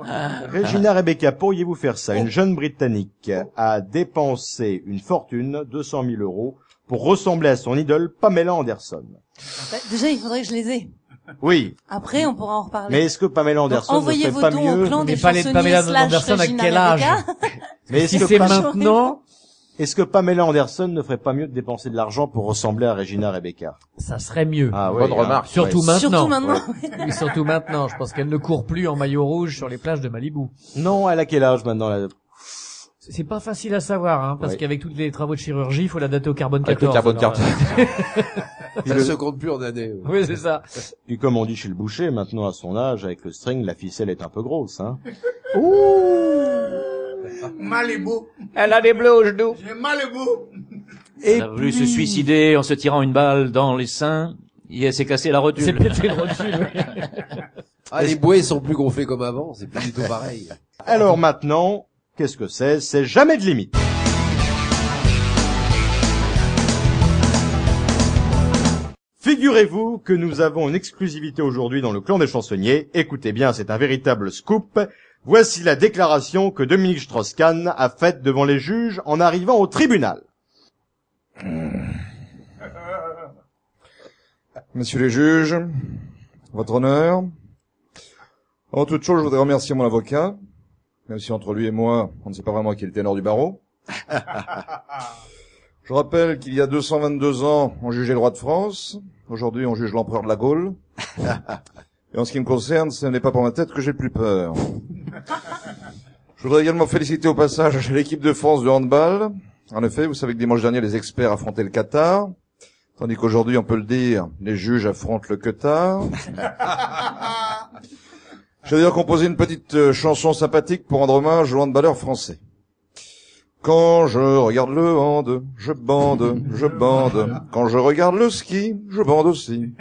B: Regina Rebecca, pourriez-vous faire ça? Une jeune Britannique a dépensé une fortune, 200 000 euros, pour ressembler à son idole, Pamela Anderson.
Q: Déjà, il faudrait que je les ai.
B: Oui.
Q: Après, on pourra en reparler.
B: Mais est-ce que Pamela Anderson ne ferait pas mieux?
Q: Envoyez vos dons au clan des
E: Pamela
Q: chansonniers
E: Anderson à
Q: /
E: quel âge?
B: Mais
E: si c'est maintenant,
K: Est-ce que Pamela Anderson ne ferait pas mieux de dépenser de l'argent pour ressembler à Regina Rebecca?
E: Ça serait mieux.
K: Ah, ouais,
F: bonne remarque.
E: Surtout
K: ouais.
E: maintenant.
Q: Surtout maintenant.
E: Oui, surtout maintenant. Je pense qu'elle ne court plus en maillot rouge sur les plages de Malibu.
K: Non, elle a quel âge maintenant là?
E: C'est pas facile à savoir, hein, parce
K: Ouais.
E: qu'avec tous les travaux de chirurgie, il faut la dater au carbone
F: Avec
E: 14.
F: le carbone
E: alors,
F: 14.
J: Ça ne se compte plus en années.
E: Oui, c'est ça.
K: Puis comme on dit chez le boucher, maintenant à son âge, avec le string, la ficelle est un peu grosse, hein.
C: Malibu.
E: Elle a des bleus aux genoux.
C: J'ai Malibu.
H: Elle a voulu se suicider en se tirant une balle dans les seins. Et elle s'est cassé la rotule.
E: C'est pété le rotule.
J: Ah, les bouées sont plus gonflées comme avant, c'est plus du tout pareil.
K: Alors maintenant, qu'est-ce que c'est? C'est jamais de limite. Figurez-vous que nous avons une exclusivité aujourd'hui dans le clan des chansonniers. Écoutez bien, c'est un véritable scoop. Voici la déclaration que Dominique Strauss-Kahn a faite devant les juges en arrivant au tribunal.
R: Messieurs les juges, votre honneur, avant toute chose, je voudrais remercier mon avocat, même si entre lui et moi, on ne sait pas vraiment qui est le ténor du barreau. Je rappelle qu'il y a 222 ans, on jugeait le roi de France. Aujourd'hui, on juge l'empereur de la Gaule. Et en ce qui me concerne, ce n'est pas pour ma tête que j'ai le plus peur. Je voudrais également féliciter au passage l'équipe de France de handball. En effet, vous savez que dimanche dernier, les experts affrontaient le Qatar. Tandis qu'aujourd'hui, on peut le dire, les juges affrontent le Qatar. J'ai d'ailleurs composé une petite chanson sympathique pour rendre hommage aux handballeurs français. Quand je regarde le hand, je bande, je bande. Quand je regarde le ski, je bande aussi.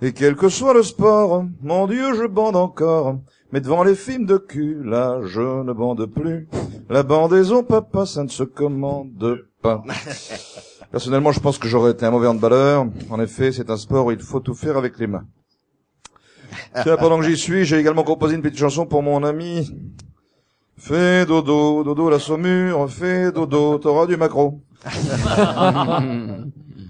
R: Et quel que soit le sport, mon Dieu, je bande encore. Mais devant les films de cul, là, je ne bande plus. La bandaison, papa, ça ne se commande pas. Personnellement, je pense que j'aurais été un mauvais handballeur. En effet, c'est un sport où il faut tout faire avec les mains. Tiens, pendant que j'y suis, j'ai également composé une petite chanson pour mon ami. Fais dodo, dodo la saumure, fais dodo, t'auras du maquereau.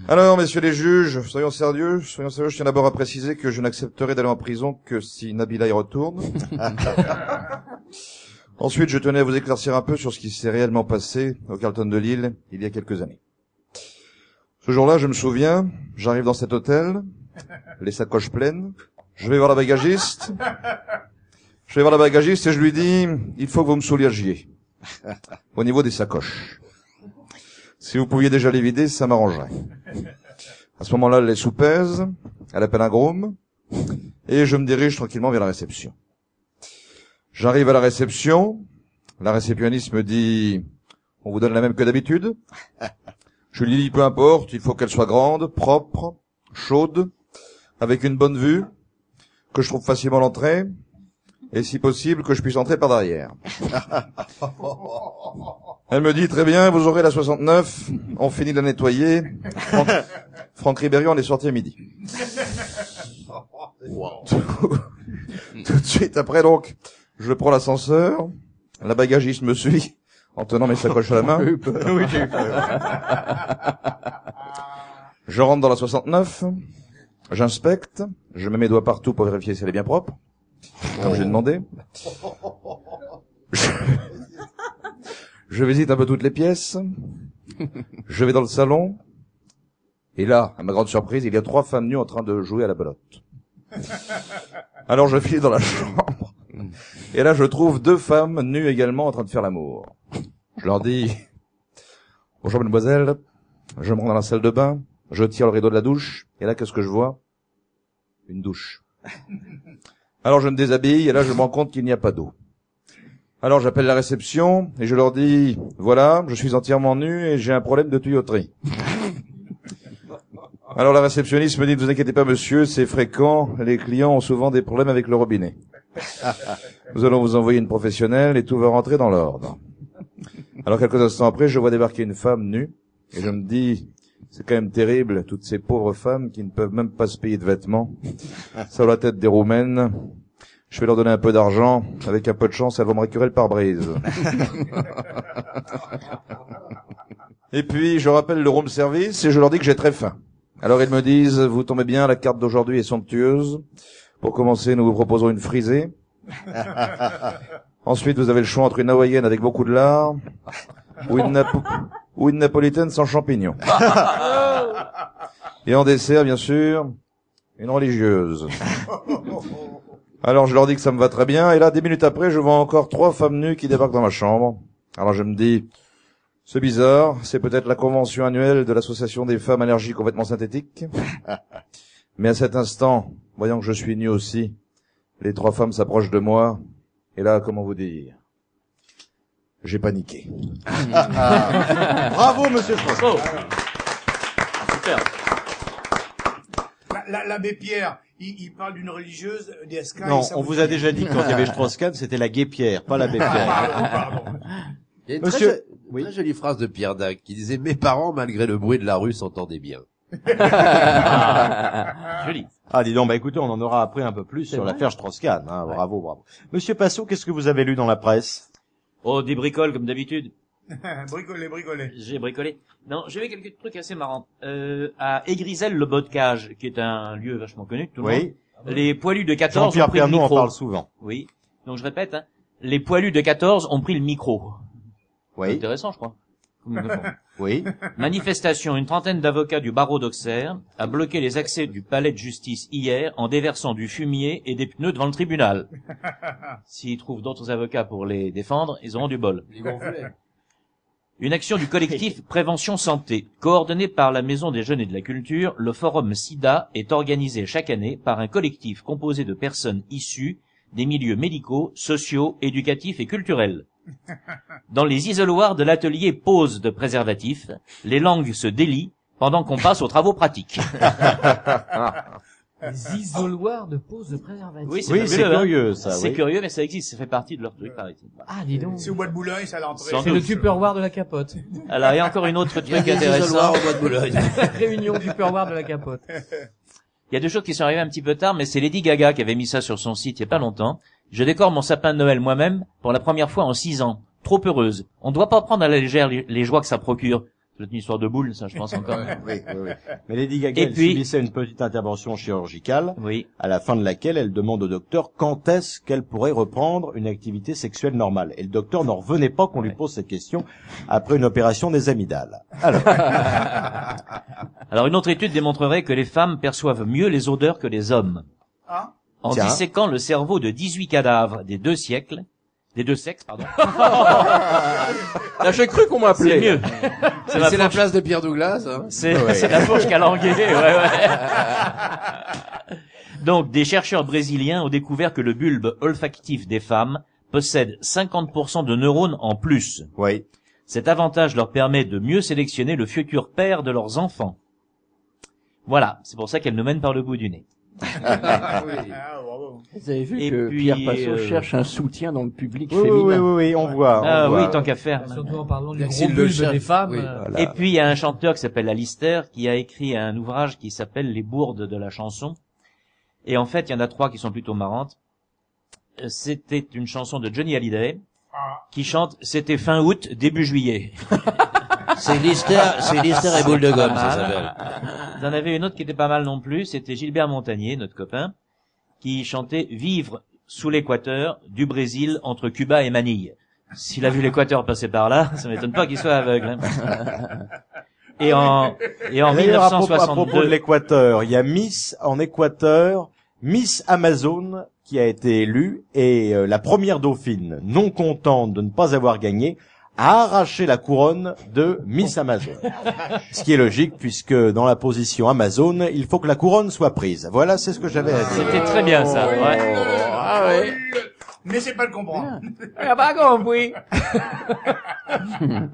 R: Alors, messieurs les juges, soyons sérieux, je tiens d'abord à préciser que je n'accepterai d'aller en prison que si Nabila y retourne. Ensuite, je tenais à vous éclaircir un peu sur ce qui s'est réellement passé au Carlton de Lille il y a quelques années. Ce jour-là, je me souviens, j'arrive dans cet hôtel, les sacoches pleines, je vais voir la bagagiste, et je lui dis, il faut que vous me soulagiez au niveau des sacoches. Si vous pouviez déjà les vider, ça m'arrangerait. À ce moment-là, elle les soupèse, elle appelle un groom, et je me dirige tranquillement vers la réception. J'arrive à la réception, la réceptionniste me dit, on vous donne la même que d'habitude? Je lui dis, peu importe, il faut qu'elle soit grande, propre, chaude, avec une bonne vue, que je trouve facilement l'entrée, et si possible, que je puisse entrer par derrière. Elle me dit, très bien, vous aurez la 69, on finit de la nettoyer. Franck Ribéry, on est sorti à midi. Tout de suite après, donc, je prends l'ascenseur, la bagagiste me suit, en tenant mes sacoches à la main. Oui, j'ai eu peur. Je rentre dans la 69, j'inspecte, je mets mes doigts partout pour vérifier si elle est bien propre, comme j'ai demandé. Je visite un peu toutes les pièces, je vais dans le salon, et là, à ma grande surprise, il y a 3 femmes nues en train de jouer à la belote. Alors je file dans la chambre, et là je trouve 2 femmes nues également en train de faire l'amour. Je leur dis, bonjour mademoiselle, je me rends dans la salle de bain, je tire le rideau de la douche, et là qu'est-ce que je vois? Une douche. Alors je me déshabille, et là je me rends compte qu'il n'y a pas d'eau. Alors j'appelle la réception, et je leur dis, voilà, je suis entièrement nu, et j'ai un problème de tuyauterie. Alors la réceptionniste me dit, ne vous inquiétez pas monsieur, c'est fréquent, les clients ont souvent des problèmes avec le robinet. Nous allons vous envoyer une professionnelle, et tout va rentrer dans l'ordre. Alors quelques instants après, je vois débarquer une femme nue, et je me dis, c'est quand même terrible, toutes ces pauvres femmes qui ne peuvent même pas se payer de vêtements. Sur la tête des Roumaines, je vais leur donner un peu d'argent, avec un peu de chance, elles vont me récurer le pare-brise. Et puis, je rappelle le room service, et je leur dis que j'ai très faim. Alors ils me disent, vous tombez bien, la carte d'aujourd'hui est somptueuse. Pour commencer, nous vous proposons une frisée. Ensuite, vous avez le choix entre une hawaïenne avec beaucoup de lard, ou une napolitaine sans champignons. Et en dessert, bien sûr, une religieuse. Alors je leur dis que ça me va très bien, et là, 10 minutes après, je vois encore 3 femmes nues qui débarquent dans ma chambre. Alors je me dis, c'est bizarre, c'est peut-être la convention annuelle de l'association des femmes allergiques aux vêtements synthétiques. Mais à cet instant, voyant que je suis nu aussi, les 3 femmes s'approchent de moi, et là, comment vous dire, j'ai paniqué.
B: Bravo, monsieur Strauss.
H: Super.
C: L'abbé Pierre, il parle d'une religieuse d'ESK.
K: Non, on vous a déjà dit que quand il y avait Strauss-Kahn, c'était la guépière, pas l'abbé Pierre.
C: Pardon.
J: Il y a une
K: Monsieur-
J: très jolie phrase de Pierre Dac qui disait « Mes parents, malgré le bruit de la rue, s'entendaient bien. »
H: Joli.
K: Ah, dis donc, bah écoutez, on en aura appris un peu plus sur
H: vrai
K: l'affaire Strauss-Kahn. Hein, bravo, bravo. Monsieur Passot, qu'est-ce que vous avez lu dans la presse?
H: Oh, des bricoles comme d'habitude.
C: Bricolé.
H: J'ai bricolé. Non, j'ai vu quelques trucs assez marrants. À Aigrisel-le-Bocage, qui est un lieu vachement connu de tout le
K: Oui.
H: monde. Les poilus de 14 ont
K: Jean-Pierre
H: pris le
K: Pernaut en
H: micro.
K: parle souvent.
H: Oui. Donc je répète, hein, les poilus de 14 ont pris le micro.
K: Oui.
H: Intéressant, je crois.
K: Oui.
H: Manifestation, une trentaine d'avocats du barreau d'Auxerre a bloqué les accès du palais de justice hier en déversant du fumier et des pneus devant le tribunal. S'ils trouvent d'autres avocats pour les défendre, ils auront du bol. Une action du collectif Prévention Santé, coordonnée par la Maison des Jeunes et de la Culture, le Forum SIDA est organisé chaque année par un collectif composé de personnes issues des milieux médicaux, sociaux, éducatifs et culturels. Dans les isoloirs de l'atelier pose de préservatifs, les langues se délient pendant qu'on passe aux travaux pratiques.
E: Les isoloirs de pose de préservatifs.
H: Oui,
K: Oui, c'est curieux, ça,
H: C'est
K: oui.
H: curieux, mais ça existe, ça fait partie de leur truc, paraît-il.
E: Ah, dis donc.
C: C'est au bois de Boulogne, c'est à l'entrée.
H: Sans
E: C'est le
H: doute.
E: tupperware de la capote.
H: Alors, il y a encore une autre
J: Il y a
H: truc
J: des
H: intéressant.
J: isoloirs au bois de Boulogne.
E: Réunion tupperware de la capote.
H: Il y a deux choses qui sont arrivées un petit peu tard, mais c'est Lady Gaga qui avait mis ça sur son site il y a pas longtemps. Je décore mon sapin de Noël moi-même pour la première fois en 6 ans. Trop heureuse. On ne doit pas prendre à la légère les joies que ça procure. C'est une histoire de boule, ça, je pense encore.
K: Oui. Mais Lady Gaga,
H: Et
K: elle
H: puis-
K: subissait une petite intervention chirurgicale,
H: Oui.
K: à la fin de laquelle elle demande au docteur quand est-ce qu'elle pourrait reprendre une activité sexuelle normale. Et le docteur n'en revenait pas qu'on lui pose cette question après une opération des amygdales. Alors,
H: Alors, une autre étude démontrerait que les femmes perçoivent mieux les odeurs que les hommes.
C: Ah.
H: En
K: Tiens.
H: disséquant le cerveau de 18 cadavres des deux sexes, pardon.
G: Là, j'ai cru qu'on m'appelait.
H: C'est mieux.
J: C'est
H: ma
J: la
H: fourche-
J: place de Pierre Douglas. Hein.
H: C'est la fourche calanguée, ouais. Donc, des chercheurs brésiliens ont découvert que le bulbe olfactif des femmes possède 50% de neurones en plus.
K: oui.
H: Cet avantage leur permet de mieux sélectionner le futur père de leurs enfants. Voilà, c'est pour ça qu'elles nous mènent par le bout du nez.
C: Ah, bravo.
G: Vous avez vu
H: Et
G: que
H: puis,
G: Pierre Passot cherche un soutien dans le public
K: Oui,
G: féminin.
K: oui, on voit.
H: Ah
K: on
H: oui,
K: voit.
H: tant qu'à faire.
E: Surtout en parlant du
J: S'il
E: gros
J: le
E: bulbe
J: cherche,
E: des femmes.
J: oui.
K: Voilà.
H: Et puis, il y a un chanteur qui s'appelle Alistair qui a écrit un ouvrage qui s'appelle Les bourdes de la chanson. Et en fait, il y en a 3 qui sont plutôt marrantes. C'était une chanson de Johnny Hallyday qui chante « C'était fin août, début juillet ».
J: C'est Lister et boule de gomme, ça s'appelle.
H: Vous en avez une autre qui était pas mal non plus, c'était Gilbert Montagnier, notre copain, qui chantait « Vivre sous l'équateur du Brésil entre Cuba et Manille ». S'il a vu l'équateur passer par là, ça m'étonne pas qu'il soit aveugle. Hein. Et en
K: D'ailleurs, à propos de
H: 1962...
K: l'Équateur, il y a Miss en Équateur, Miss Amazon qui a été élue et la première dauphine, non contente de ne pas avoir gagné, a arraché la couronne de Miss Amazon. Ce qui est logique puisque dans la position Amazon, il faut que la couronne soit prise. Voilà, c'est ce que j'avais à dire.
H: C'était très bien ça, ouais.
C: Ah ouais. Mais c'est pas le comprendre.
E: J'ai pas compris.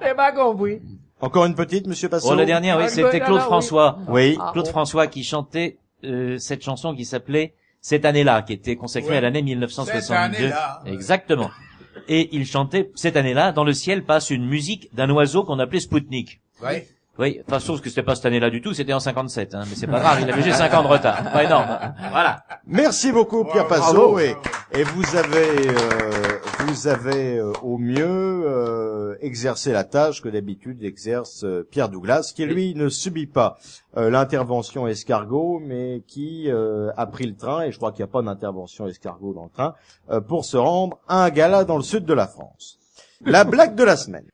E: J'ai pas compris.
K: Encore une petite, monsieur Passot?
H: Oh, la dernière, oui, c'était Claude François.
K: Oui.
H: Claude François qui chantait cette chanson qui s'appelait Cette année-là, qui était consacrée à l'année 1962.
C: Cette année-là.
H: Exactement. Et il chantait cette année-là, dans le ciel passe une musique d'un oiseau qu'on appelait Spoutnik.
C: Ouais.
H: Oui, enfin, sauf que c'était pas cette année-là du tout, c'était en 57, hein, mais c'est pas grave, il avait juste 5 ans de retard. Pas énorme. Voilà.
K: Merci beaucoup, Pierre Passot. Et vous avez au mieux exercé la tâche que d'habitude exerce Pierre Douglas, qui lui ne subit pas l'intervention escargot, mais qui a pris le train, et je crois qu'il n'y a pas d'intervention escargot dans le train, pour se rendre à un gala dans le sud de la France. La blague de la semaine.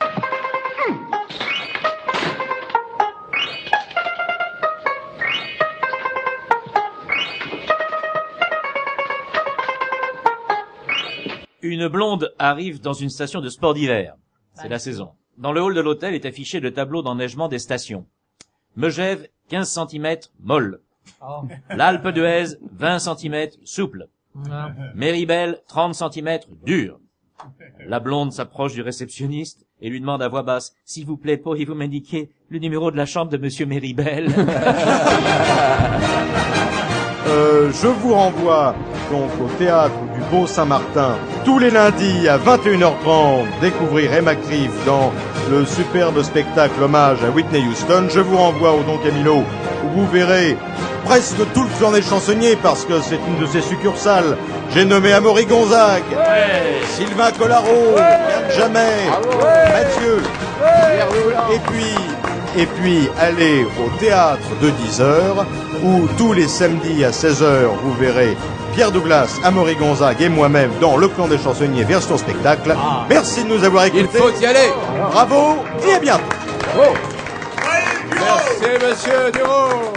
H: Une blonde arrive dans une station de sport d'hiver. C'est la saison. Dans le hall de l'hôtel est affiché le tableau d'enneigement des stations. Megève, 15 cm, molle. L'Alpe d'Huez, 20 cm, souple. Méribel, 30 cm, dur. La blonde s'approche du réceptionniste et lui demande à voix basse, « S'il vous plaît, pourriez-vous m'indiquer le numéro de la chambre de Monsieur Méribel ?»
B: Je vous renvoie donc au théâtre du Beau Saint-Martin tous les lundis à 21h30 découvrir Emma Criff dans le superbe spectacle hommage à Whitney Houston. Je vous renvoie au Don Camillo où vous verrez presque tout le clan des chansonniers parce que c'est une de ses succursales. J'ai nommé Amaury Gonzague, Sylvain Collaro, Yann Jamais, Mathieu, et puis allez au théâtre de 10h où tous les samedis à 16h vous verrez Pierre Douglas, Amaury Gonzague et moi-même dans le clan des chansonniers version spectacle. Merci de nous avoir écoutés.
F: Il faut y aller.
B: Bravo et à bientôt.
F: Merci monsieur Duro.